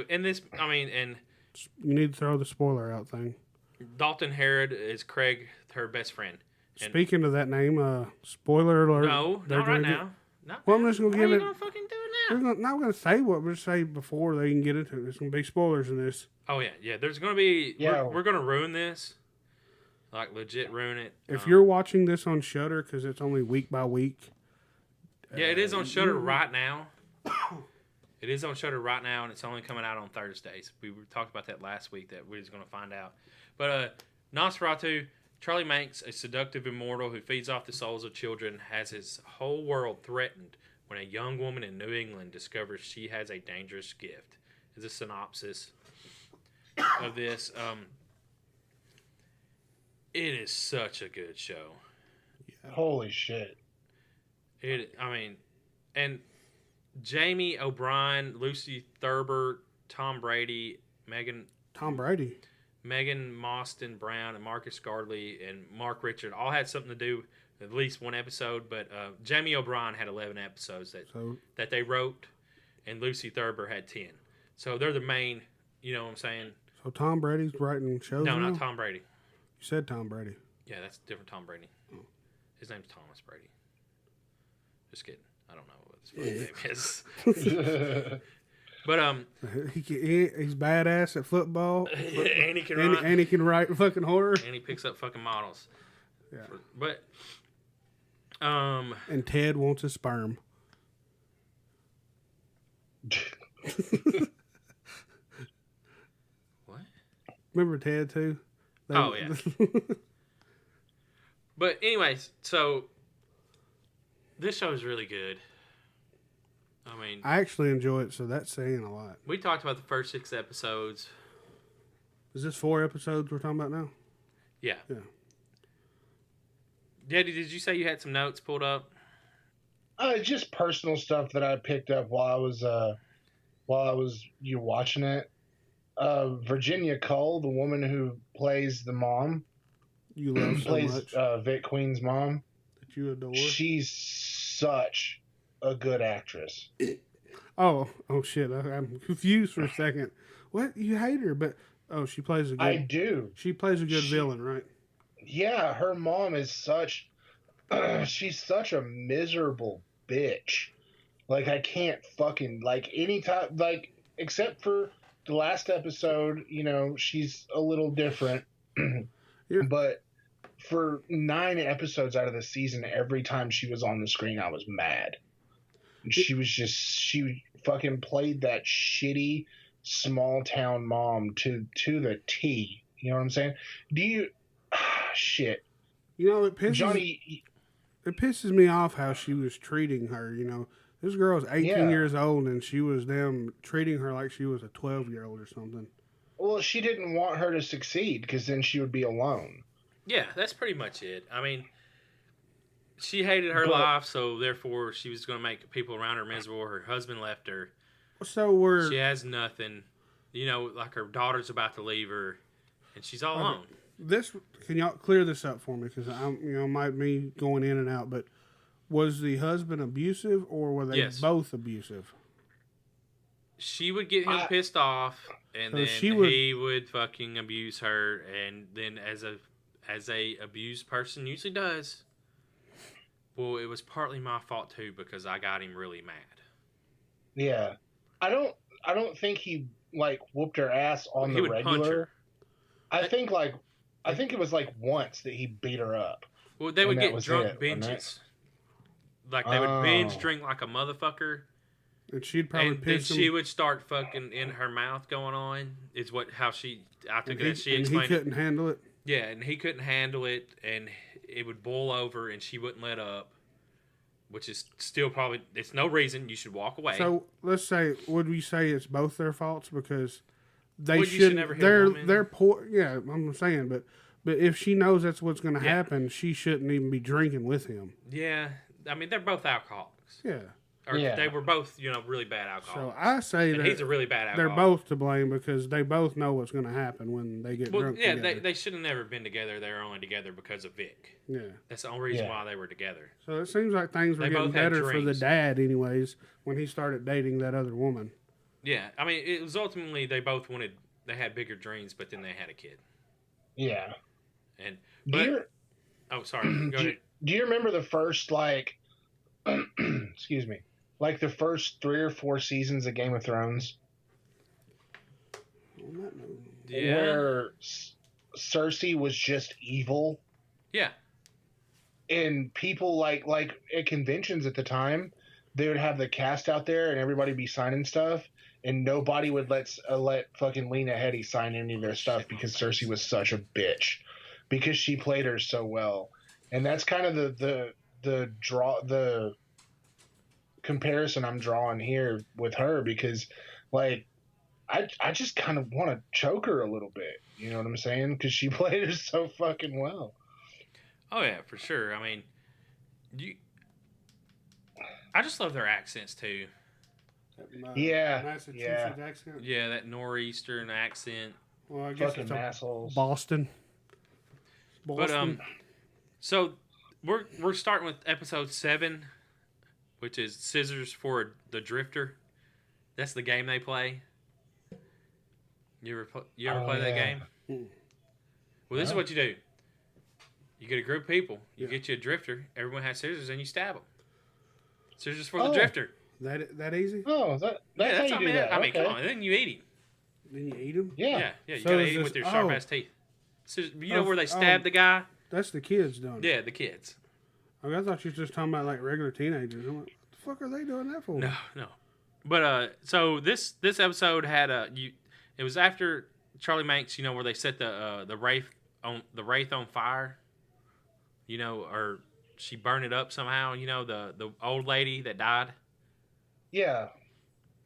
And this, I mean, and You need to throw the spoiler out thing. Dalton Harrod is Craig, her best friend. And Speaking of that name, spoiler alert. no, they're not right gonna now. Not Well, now. I'm just gonna Why give are you it- gonna fucking do We're it now? not going to say what we're say before they can get into it. There's going to be spoilers in this. Oh yeah. There's gonna be. Yeah. We're gonna ruin this. Like legit ruin it. If you're watching this on Shudder, because it's only week by week. Yeah, it is on Shudder right now. It is on Shudder right now, and it's only coming out on Thursdays. We talked about that last week that we was going to find out. But Nosferatu, Charlie Manx, a seductive immortal who feeds off the souls of children, has his whole world threatened when a young woman in New England discovers she has a dangerous gift. Is a synopsis of this. It is such a good show. Holy shit. And Jamie O'Brien, Lucy Thurber, Tom Brady, Tom Brady. Megan Mostyn Brown and Marcus Gardley and Mark Richard all had something to do with at least one episode, but Jamie O'Brien had 11 episodes that they wrote, and Lucy Thurber had 10. So they're the main, you know what I'm saying? So Tom Brady's writing shows No, now? not Tom Brady. You said Tom Brady. Yeah, that's a different Tom Brady. His name's Thomas Brady. Just kidding. I don't know what his fucking name is. But he's badass at football. and he can write. And he can write fucking horror. And he picks up fucking models. Yeah. But and Ted wants a sperm. What? Remember Ted too? Oh yeah. But anyways, so this show is really good. I mean, I actually enjoy it, so that's saying a lot. We talked about the first 6 episodes. Is this 4 episodes we're talking about now? Yeah. Yeah. Daddy, did you say you had some notes pulled up? Just personal stuff that I picked up while I was watching it. Virginia Cole, the woman who plays the mom, you love so plays much. Vic Queen's mom. That you adore. She's such a good actress. Oh shit! I'm confused for a second. What, you hate her? But she plays a good. I do. She plays a good villain, right? Yeah, her mom is such. She's such a miserable bitch. Like, I can't fucking, like, anytime, like, except for the last episode, you know, she's a little different. Yeah. But for 9 episodes out of the season, every time she was on the screen, I was mad. And she fucking played that shitty small town mom to the T. You know what I'm saying? Shit. You know, it pisses Johnny. It pisses me off how she was treating her. You know, this girl's 18 years old, and she was treating her like she was a 12-year-old or something. Well, she didn't want her to succeed because then she would be alone. Yeah, that's pretty much it. I mean, she hated her life, so therefore she was going to make people around her miserable. Her husband left her. So she has nothing. You know, like her daughter's about to leave her, and she's all alone. Can y'all clear this up for me? Because might be going in and out. But was the husband abusive, or were they both abusive? She would get him pissed off, and then he would fucking abuse her, and then as a abused person usually does. Well, it was partly my fault too because I got him really mad. Yeah, I don't think he like whooped her ass on the regular. Punch her. I think it was like once that he beat her up. Well, they would get drunk binges. Like they would binge drink like a motherfucker. And she'd probably piss him. She would start fucking in her mouth going on. Is how she. I took it as she explained. And he couldn't handle it. Yeah, and he couldn't handle it, and it would boil over, and she wouldn't let up. Which is still probably. It's no reason you should walk away. So let's say, would we say it's both their faults because they should never hit a woman. They're poor. Yeah, I'm saying, but if she knows that's what's going to happen, she shouldn't even be drinking with him. Yeah, I mean they're both alcoholics. Yeah. Or they were both, really bad alcoholics. So I say that he's a really bad alcoholic. They're both to blame because they both know what's going to happen when they get drunk together. Yeah, they should have never been together. They were only together because of Vic. Yeah. That's the only reason why they were together. So it seems like things were getting better for the dad anyways when he started dating that other woman. Yeah. I mean, it was ultimately they had bigger dreams, but then they had a kid. Yeah. Sorry. Go ahead. Do you remember the first, excuse me, like the first 3 or 4 seasons of Game of Thrones? Yeah. Where Cersei was just evil. Yeah. And people like at conventions at the time, they would have the cast out there and everybody be signing stuff, and nobody would let fucking Lena Headey sign any of their stuff because Cersei was such a bitch because she played her so well. And that's kind of the comparison I'm drawing here with her because I just kind of want to choke her a little bit. You know what I'm saying? Because she played her so fucking well. Oh yeah, for sure. I mean, I just love their accents too. Yeah, Massachusetts accent. Yeah, that northeastern accent. Well, I guess Fucking it's assholes. Boston. But so we're starting with episode 7, which is Scissors for the Drifter. That's the game they play. You ever play that game? Well, this is what you do. You get a group of people. You get you a drifter. Everyone has scissors, and you stab them. Scissors for the drifter. That easy? Oh, that's how you do that. I mean, come on. Then you eat him. Then you eat them? Yeah. You So gotta is eat him this- with your sharp ass teeth. Scissors, you know where they oh. stab the guy? That's the kids doing it. Yeah, the kids. I thought you were just talking about like regular teenagers. I'm like, what the fuck are they doing that for? No. But so this episode had it was after Charlie Manx, where they set the wraith on fire, or she burned it up somehow. The old lady that died. Yeah.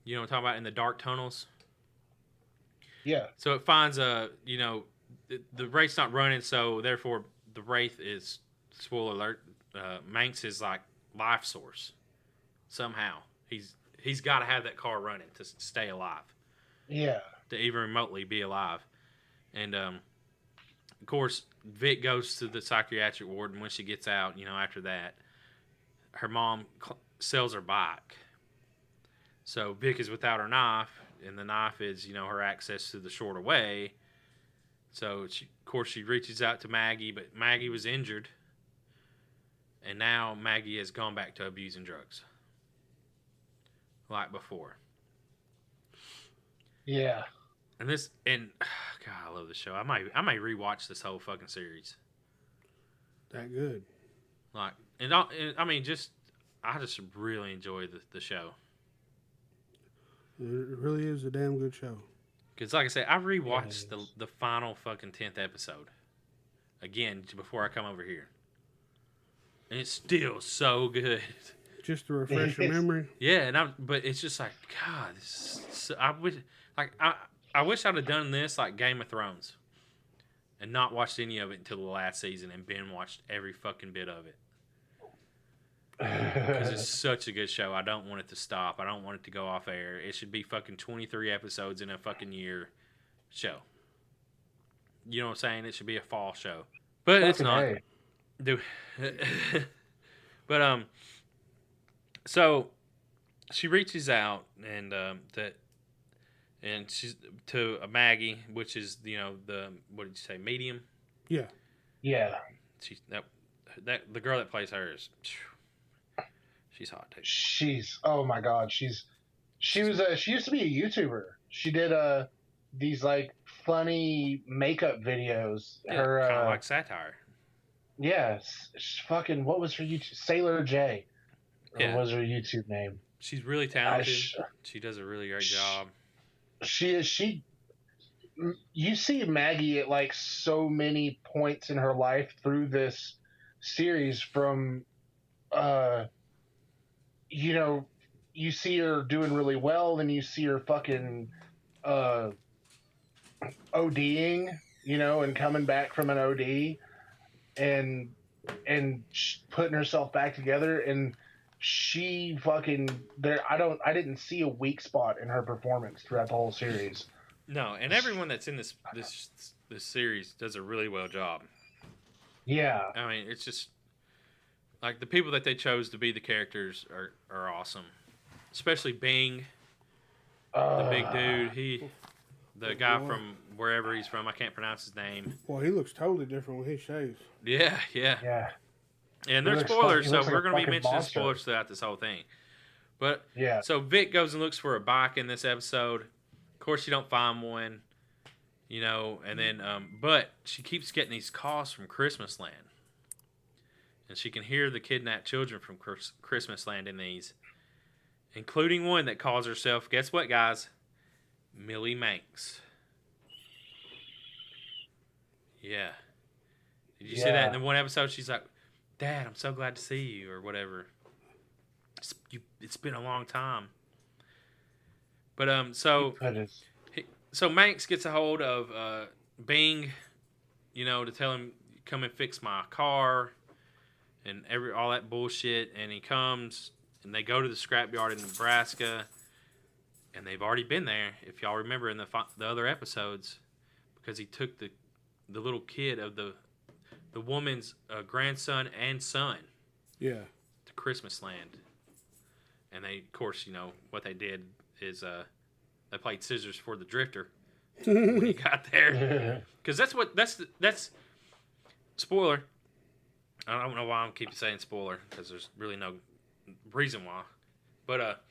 You know what I'm talking about, in the dark tunnels. Yeah. So it finds the wraith's not running, so therefore the wraith is, spoiler alert, Manx's like life source. Somehow he's got to have that car running to stay alive. Yeah. To even remotely be alive. And of course Vic goes to the psychiatric ward, and when she gets out, after that, her mom sells her bike. So Vic is without her knife, and the knife is, her access to the shorter way. So she reaches out to Maggie, but Maggie was injured, and now Maggie has gone back to abusing drugs, like before. Yeah. And God, I love this show. I might rewatch this whole fucking series. That good. Like, I just really enjoy the show. It really is a damn good show. Because, like I said, I rewatched the final fucking 10th episode again before I come over here, and it's still so good. Just to refresh your memory. Yeah, but it's just like, God, I wish I'd have done this like Game of Thrones, and not watched any of it until the last season, and binge watched every fucking bit of it. Because it's such a good show. I don't want it to stop. I don't want it to go off air. It should be fucking 23 episodes in a fucking year show. You know what I'm saying? It should be a fall show. But it's not. Dude. But so she reaches out and she's to a Maggie, which is the what did you say, medium? Yeah. Yeah. She's that the girl that plays her is. She's hot, dude. Oh my god, she used to be a YouTuber. She did these like funny makeup videos. Yeah, her kind of like satire. Yes, fucking what was her YouTube? Sailor J. Yeah. What was her YouTube name? She's really talented. She does a really great job. She you see Maggie at like so many points in her life through this series, from you see her doing really well, then you see her fucking ODing, and coming back from an OD and putting herself back together, and she fucking I didn't see a weak spot in her performance throughout the whole series. No, and everyone that's in this series does a really well job. Yeah. I mean, it's just like the people that they chose to be the characters are awesome. Especially Bing, the big dude. The guy from wherever he's from, I can't pronounce his name. Well, he looks totally different when he shaves. Yeah. And there's spoilers, so we're going to be mentioning spoilers throughout this whole thing. But yeah. So Vic goes and looks for a bike in this episode. Of course, you don't find one, and then but she keeps getting these calls from Christmas Land. And she can hear the kidnapped children from Christmas Land in these, including one that calls herself, guess what, guys? Millie Manx. Yeah. Did you see that in the one episode? She's like, Dad, I'm so glad to see you, or whatever. It's been a long time. But so Manx gets a hold of Bing, to tell him, come and fix my car and all that bullshit. And he comes, and they go to the scrapyard in Nebraska, and they've already been there, if y'all remember in the other episodes, because he took the little kid of the woman's grandson and son Yeah. to Christmas Land. And they, of course, what they did is they played scissors for the drifter when he got there. Because that's spoiler. I don't know why I'm keep saying spoiler, because there's really no reason why. But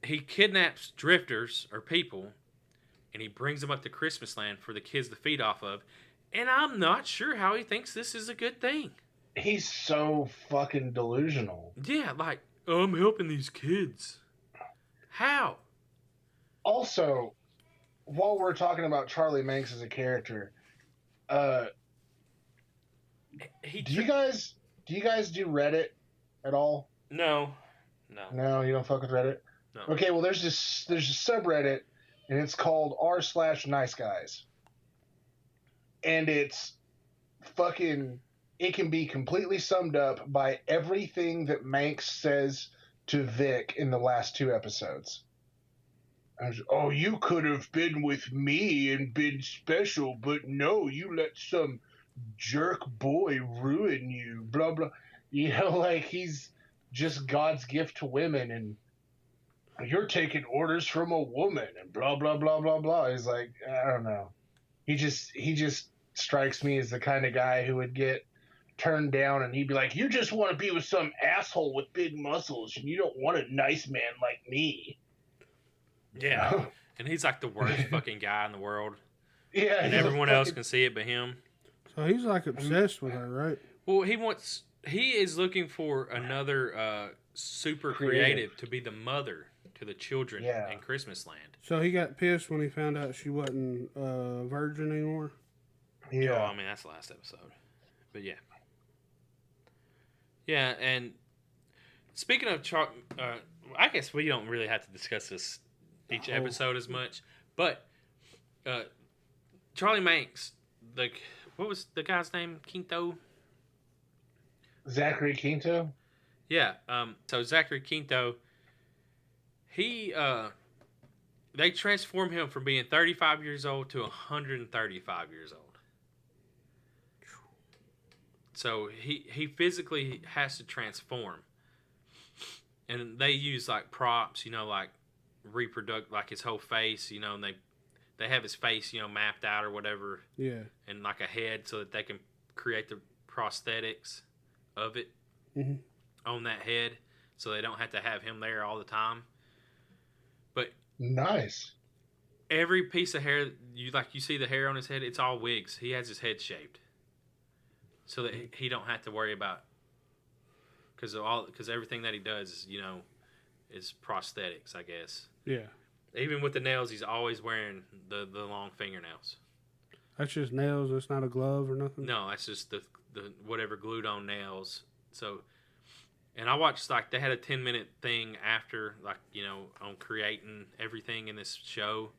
he kidnaps drifters or people, and he brings them up to Christmas Land for the kids to feed off of. And I'm not sure how he thinks this is a good thing. He's so fucking delusional. Yeah, like, I'm helping these kids. How? Also, while we're talking about Charlie Manx as a character, do you guys do Reddit at all? No. No, you don't fuck with Reddit? No. Okay, well there's a subreddit, and it's called r/nice guys. And it's fucking, it can be completely summed up by everything that Manx says to Vic in the last 2 episodes. Oh, you could have been with me and been special, but no, you let some jerk boy ruin you, blah, blah. Like he's just God's gift to women, and you're taking orders from a woman, and blah, blah, blah, blah, blah. He's like, I don't know. He just strikes me as the kind of guy who would get turned down, and he'd be like, you just want to be with some asshole with big muscles, and you don't want a nice man like me. Yeah. And he's like the worst fucking guy in the world. Yeah. And everyone else can see it but him. So he's like obsessed with her, right? Well, he is looking for another super creative to be the mother to the children in Christmas Land. So he got pissed when he found out she wasn't a virgin anymore? Yeah. Oh, I mean, that's the last episode. But yeah. Yeah, and speaking of I guess we don't really have to discuss this each episode as much, but Charlie Manx, what was the guy's name? Quinto? Zachary Quinto? Yeah, so Zachary Quinto, they transform him from being 35 years old to 135 years old. So he physically has to transform. And they use like props, like like his whole face, and they have his face, mapped out or whatever. Yeah. And like a head so that they can create the prosthetics of it on that head so they don't have to have him there all the time. But nice. Every piece of hair you see the hair on his head, it's all wigs. He has his head shaved. So that he don't have to worry about, because everything that he does is prosthetics, I guess. Yeah. Even with the nails, he's always wearing the long fingernails. That's just nails. It's not a glove or nothing. No, that's just the whatever glued on nails. So, and I watched they had a 10-minute thing after on creating everything in this show,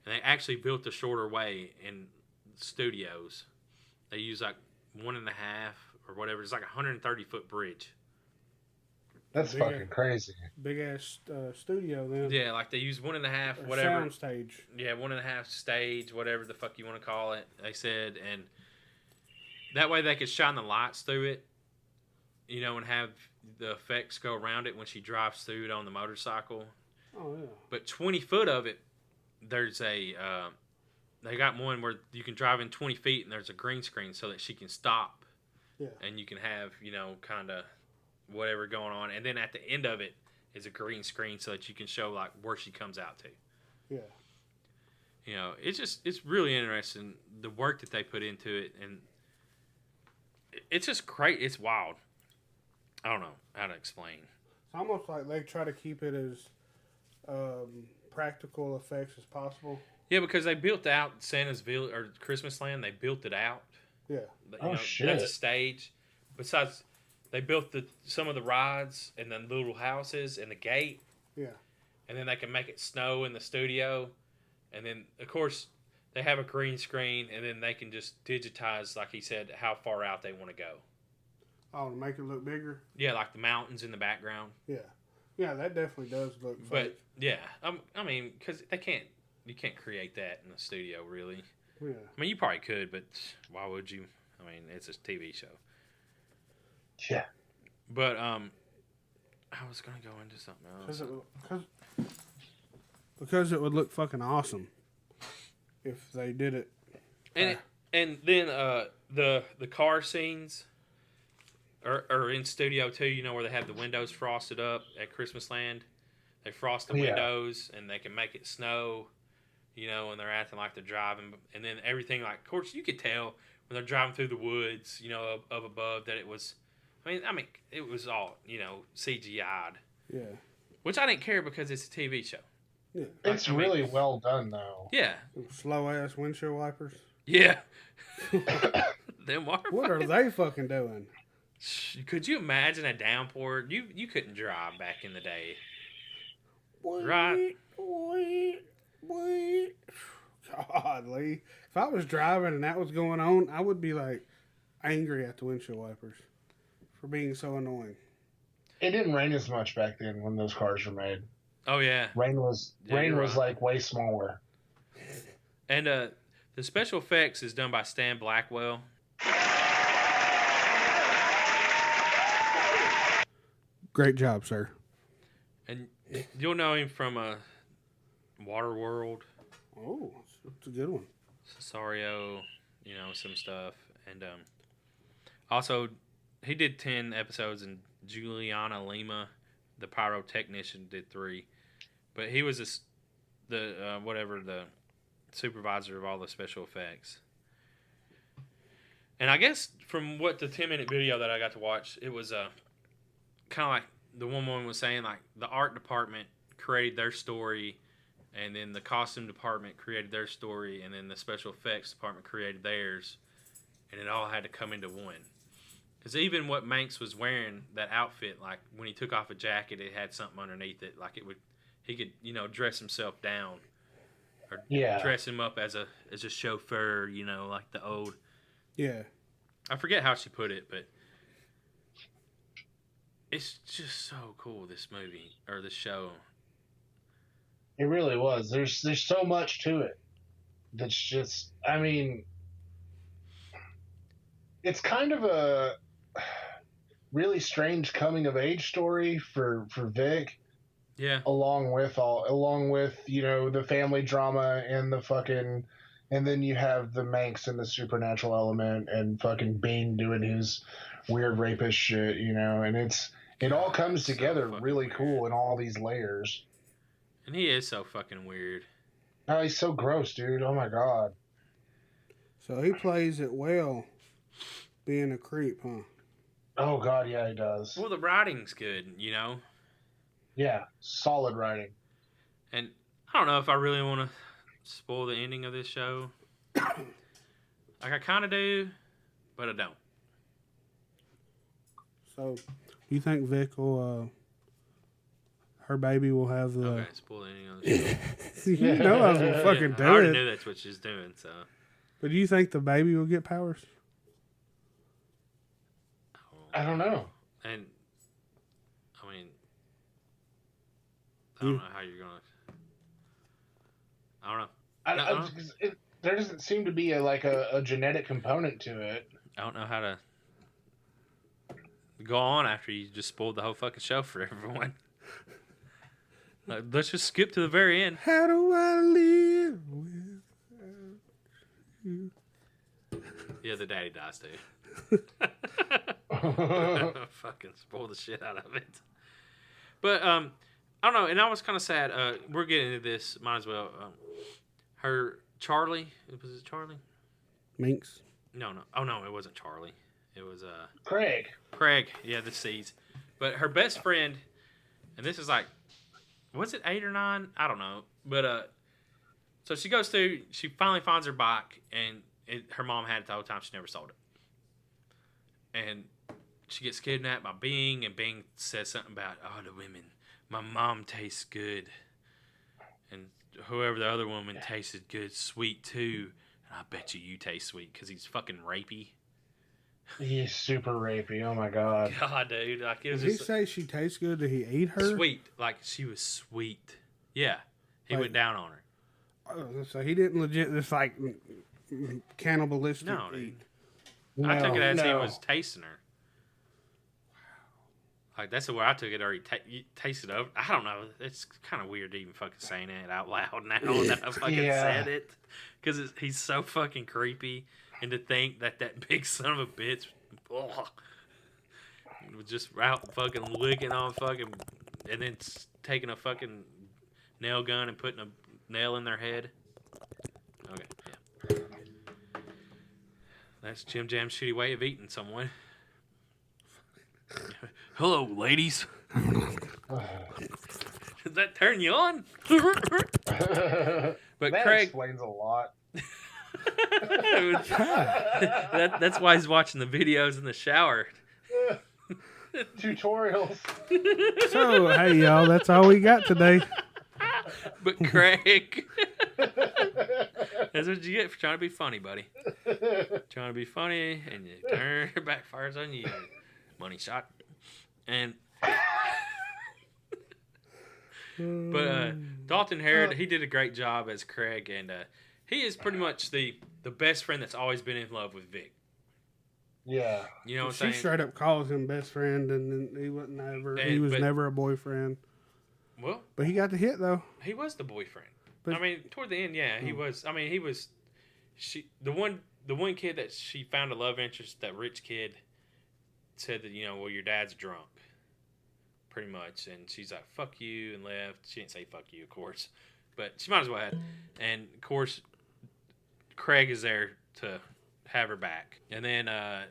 and they actually built a shorter way in studios. They use 1.5 or whatever. It's like a 130-foot bridge. That's fucking crazy. Big ass studio then. Yeah, they use 1.5 whatever. Sound stage. Yeah, 1.5 stage, whatever the fuck you want to call it. They said, and that way they could shine the lights through it, and have the effects go around it when she drives through it on the motorcycle. Oh yeah. But 20 foot of it, there's a. They got one where you can drive in 20 feet and there's a green screen so that she can stop. Yeah. And you can have, kind of whatever going on. And then at the end of it is a green screen so that you can show, where she comes out to. Yeah. It's really interesting, the work that they put into it. And it's just great. It's wild. I don't know how to explain. It's almost like they try to keep it as practical effects as possible. Yeah, because they built out Santa's Village or Christmas Land. They built it out. Yeah. Shit. That's a stage. Besides, they built some of the rides and then little houses and the gate. Yeah. And then they can make it snow in the studio. And then, of course, they have a green screen, and then they can just digitize, like he said, how far out they want to go. Oh, to make it look bigger? Yeah, like the mountains in the background. Yeah. Yeah, that definitely does look fake. But, yeah, I mean, because they can't you can't create that in the studio, really. Yeah. I mean, you probably could, but why would you? I mean, it's a TV show. Yeah. But I was gonna go into something else. Because it would look fucking awesome if they did it. And then the car scenes are in studio too. You know where they have the windows frosted up at Christmas Land. They frost the windows and they can make it snow. You know, and they're acting like they're driving, and then everything like, of course, you could tell when they're driving through the woods, you know, of above that it was. I mean, it was all, you know, CGI'd. Yeah. Which I didn't care because it's a TV show. Yeah. It's really well done, though. Yeah. Slow ass windshield wipers. Yeah. Them what are they fucking doing? Could you imagine a downpour? You couldn't drive back in the day. Wait, right? Wait. God, Lee. If I was driving and that was going on, I would be like angry at the windshield wipers for being so annoying. It didn't rain as much back then when those cars were made. Oh yeah. Rain was like way smaller. And the special effects is done by Stan Blackwell. Great job, sir. And you'll know him from Waterworld. Oh, that's a good one. Cesario, you know, some stuff. And also, he did 10 episodes, and Juliana Lima, the pyrotechnician, did 3. But he was the supervisor of all the special effects. And I guess from what the 10-minute video that I got to watch, it was kind of like the one woman was saying, like the art department created their story, and then the costume department created their story, and then the special effects department created theirs, and it all had to come into one. Because even what Manx was wearing, that outfit, like when he took off a jacket, it had something underneath it, like he could, you know, dress himself down, or dress him up as a chauffeur, you know, like the old. Yeah. I forget how she put it, but it's just so cool, this movie or this show. It really was. There's so much to it. That's just, I mean, it's kind of a really strange coming of age story for Vic. Yeah. Along with, you know, the family drama and the fucking, and then you have the Manx and the supernatural element and fucking Bane doing his weird rapist shit, you know, and it all comes together really cool in all these layers. And he is so fucking weird. Oh, he's so gross, dude. Oh my god. So he plays it well, being a creep, huh? Oh god, yeah, he does. Well, the writing's good, you know? Yeah, solid writing. And I don't know if I really want to spoil the ending of this show. Like, I kind of do, but I don't. So, you think Vic will, her baby will have the... Okay, spoil the ending of the show. You know I was going to fucking do it. I already knew that's what she's doing, so... But do you think the baby will get powers? I don't know. And, I mean... I don't know how you're going to... I don't know. There doesn't seem to be a genetic component to it. I don't know how to go on after you just spoiled the whole fucking show for everyone. Like, let's just skip to the very end. How do I live without you? Yeah, the daddy dies too. Fucking spoil the shit out of it. But I don't know, and I was kind of sad. We're getting into this. Might as well. Her Charlie, was it Charlie? Minx. No. Oh no, it wasn't Charlie. It was Craig. Craig, yeah, the C's. But her best friend, and this is like, was it 8 or 9? I don't know. But so she goes through. She finally finds her bike, and her mom had it the whole time. She never sold it. And she gets kidnapped by Bing, and Bing says something about, oh, the women. My mom tastes good. And whoever the other woman tasted good, sweet too. And I bet you taste sweet because he's fucking rapey. He's super rapey. Oh my god. God, dude. Like, it was Did he just, say she tastes good? Did he eat her? Sweet. Like, she was sweet. Yeah. He went down on her. So he didn't legit just like cannibalistic. No, eat. I took it as he no. was tasting her. Like that's the way I took it. Or he tasted of. I don't know. It's kind of weird to even fucking saying it out loud now that I fucking said it, because he's so fucking creepy. And to think that big son of a bitch, was just out fucking licking on fucking, and then taking a fucking nail gun and putting a nail in their head. Okay, yeah. That's JimJam's shitty way of eating someone. Hello, ladies. Does that turn you on? But that Craig explains a lot. That's why he's watching the videos in the shower. Tutorials. So hey y'all, that's all we got today. But Craig, that's what you get for trying to be funny, buddy. Trying to be funny, and you turn your backfires on you. Money shot. And but Dalton Harrod, he did a great job as Craig, and he is pretty much the best friend that's always been in love with Vic. Yeah. You know what I'm She saying? straight up calls him best friend, and then he was never a boyfriend. Well, but he got the hit though. He was the boyfriend. But, I mean, toward the end, yeah, he was. I mean, he was. The one kid that she found a love interest, that rich kid, said that, well, your dad's drunk, pretty much, and she's like, fuck you, and left. She didn't say fuck you, of course, but she might as well have. And of course, Craig is there to have her back, and then I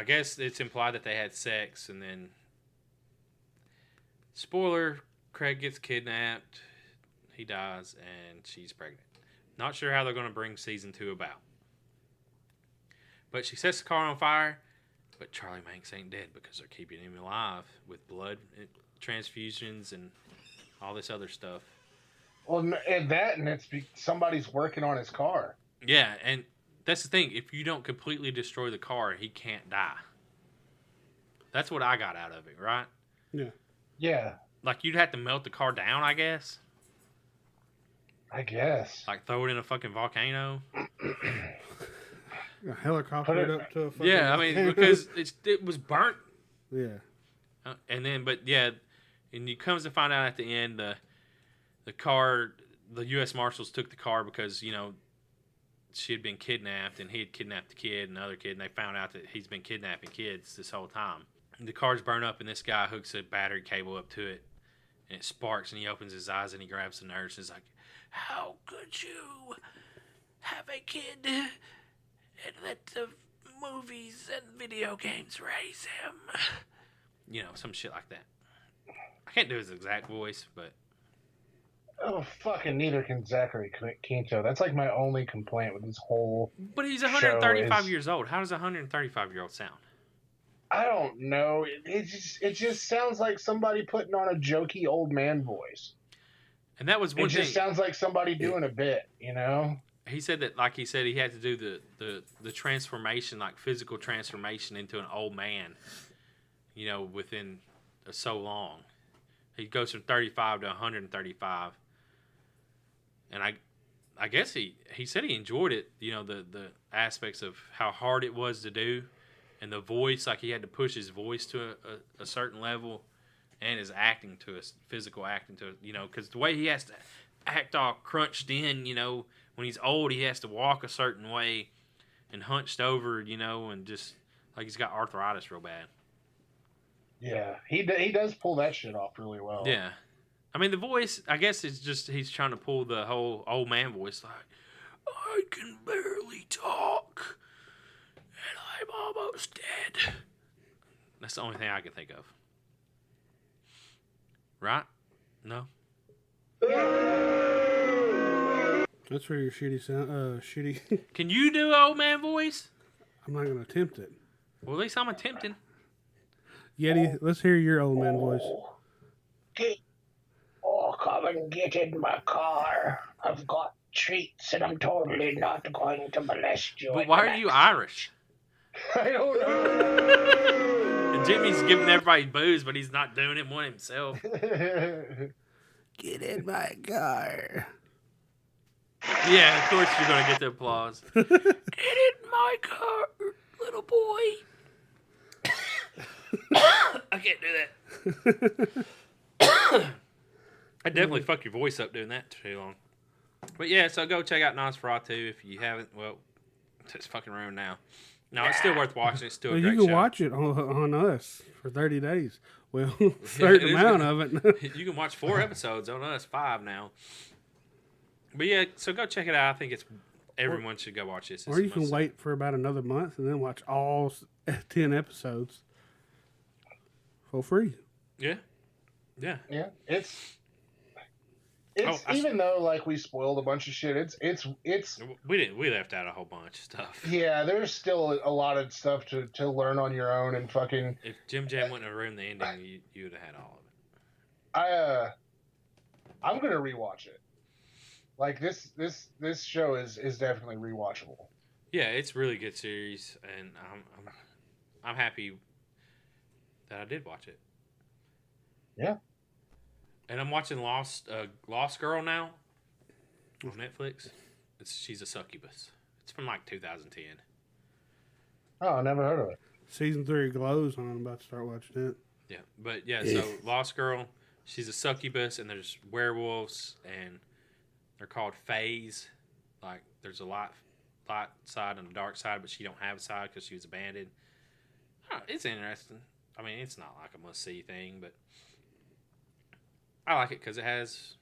guess it's implied that they had sex, and then spoiler, Craig gets kidnapped, he dies, and she's pregnant. Not sure how they're going to bring season 2 about. But she sets the car on fire, but Charlie Manx ain't dead because they're keeping him alive with blood transfusions and all this other stuff. Well, and it's somebody's working on his car. Yeah, and that's the thing. If you don't completely destroy the car, he can't die. That's what I got out of it, right? Yeah. Yeah. Like, you'd have to melt the car down, I guess. I guess. Like, throw it in a fucking volcano. A helicopter it up to a fucking yeah, I mean, because it was burnt. Yeah. And then, but yeah, and you comes to find out at the end, the car, the U.S. Marshals took the car because, she had been kidnapped, and he had kidnapped the kid and the other kid, and they found out that he's been kidnapping kids this whole time. And the car's burned up, and this guy hooks a battery cable up to it, and it sparks, and he opens his eyes, and he grabs the nurse, and is like, how could you have a kid and let the movies and video games raise him? Some shit like that. I can't do his exact voice, but... Oh, fucking neither can Zachary Quinto. That's like my only complaint with this whole But he's 135 years old. How does a 135-year-old sound? I don't know. It just sounds like somebody putting on a jokey old man voice. And that was one thing. It just sounds like somebody doing a bit, He said that, like he said, he had to do the transformation, like physical transformation into an old man, within so long. He goes from 35 to 135. And I guess he said he enjoyed it, the aspects of how hard it was to do, and the voice, like he had to push his voice to a certain level, and his acting to a physical acting to, because the way he has to act all crunched in, when he's old, he has to walk a certain way and hunched over, and just like he's got arthritis real bad. Yeah, he does pull that shit off really well. Yeah. I mean, the voice, I guess it's just he's trying to pull the whole old man voice, like, I can barely talk, and I'm almost dead. That's the only thing I can think of. Right? No? That's for your shitty sound. Shitty. Can you do an old man voice? I'm not gonna attempt it. Well, at least I'm attempting. Yeti, let's hear your old man voice. Come and get in my car. I've got treats, and I'm totally not going to molest you. But why are you Irish? I don't know. And Jimmy's giving everybody booze, but he's not doing it one himself. Get in my car. Yeah, of course you're gonna get the applause. Get in my car, little boy. I can't do that. I definitely fuck your voice up doing that too long. But yeah, so go check out Nosferatu if you haven't. Well, it's fucking ruined now. No, it's still worth watching. It's still a great you can show. watch it on us for 30 days. Well, a certain amount of it. You can watch 4 episodes on us, 5 now. But yeah, so go check it out. I think everyone should go watch this. Or you can wait for about another month and then watch all 10 episodes for free. Yeah. Yeah. Yeah. Even though like we spoiled a bunch of shit, it's we left out a whole bunch of stuff. Yeah, there's still a lot of stuff to learn on your own and fucking. If JimJam wouldn't have ruined the ending, you would have had all of it. I'm gonna rewatch it. Like this show is definitely rewatchable. Yeah, it's a really good series, and I'm happy that I did watch it. Yeah. And I'm watching Lost Girl now on Netflix. She's a succubus. It's from like 2010. Oh, I never heard of it. Season 3 glows on. I'm about to start watching it. Yeah, but yeah, so Lost Girl, she's a succubus, and there's werewolves, and they're called fays. Like there's a light side and a dark side, but she don't have a side because she was abandoned. It's interesting. I mean, it's not like a must-see thing, but I like it because it has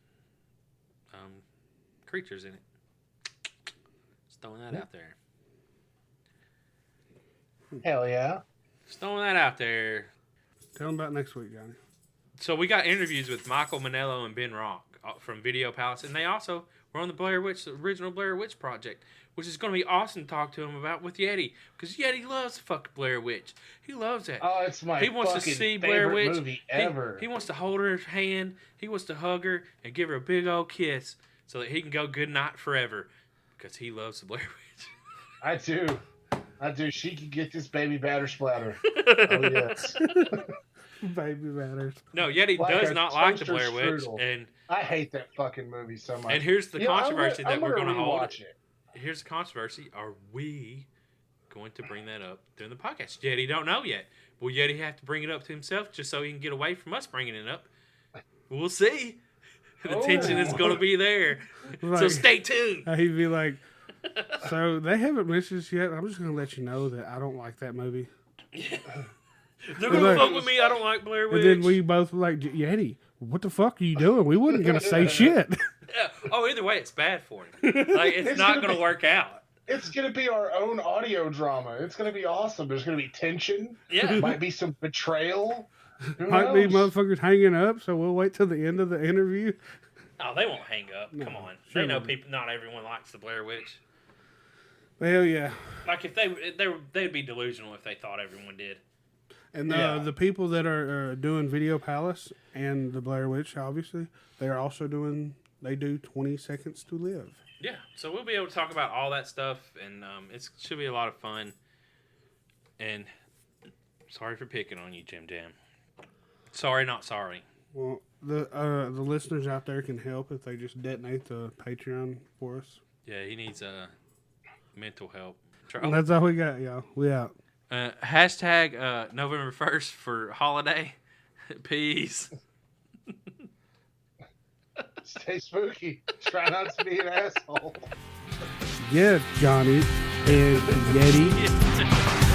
creatures in it. Just throwing that out there. Hell yeah. Just throwing that out there. Tell them about next week, Johnny. So we got interviews with Michael Manello and Ben Rock from Video Palace, and they also were on the original Blair Witch Project, which is going to be awesome to talk to him about with Yeti, because Yeti loves the fucking Blair Witch. He loves it. Oh, it's my favorite movie ever. He wants to hold her hand. He wants to hug her and give her a big old kiss so that he can go good night forever, because he loves the Blair Witch. I do. She can get this baby batter splatter. Oh, yes. Baby batters. No, Yeti does not like the Blair Witch, and I hate that fucking movie so much. And here's the controversy that we're going to hold. It. Here's the controversy: are we going to bring that up during the podcast? Yeti don't know yet. Will Yeti have to bring it up to himself just so he can get away from us bringing it up? We'll see. The tension is going to be there, so stay tuned. He'd be like, "So they haven't mentioned this yet. I'm just going to let you know that I don't like that movie." They're going to fuck with me. I don't like Blair Witch. And then we both were like, Yeti, what the fuck are you doing? We wasn't going to say shit. Yeah. Oh, either way, it's bad for him. Like, it's not going to work out. It's going to be our own audio drama. It's going to be awesome. There's going to be tension. Yeah. Might be some betrayal. Might be motherfuckers hanging up, so we'll wait till the end of the interview. Oh, they won't hang up. Come on. Sure they know people. Not everyone likes the Blair Witch. Hell yeah. Like, if they'd be delusional if they thought everyone did. And the people that are doing Video Palace and the Blair Witch, obviously, they're also they do 20 Seconds to Live. Yeah, so we'll be able to talk about all that stuff, and it should be a lot of fun. And sorry for picking on you, JimJam. Sorry, not sorry. Well, the listeners out there can help if they just detonate the Patreon for us. Yeah, he needs mental help. And that's all we got, y'all. We out. Hashtag November 1st for holiday. Peace. Stay spooky. Try not to be an asshole. Yeah, Johnny and Yeti.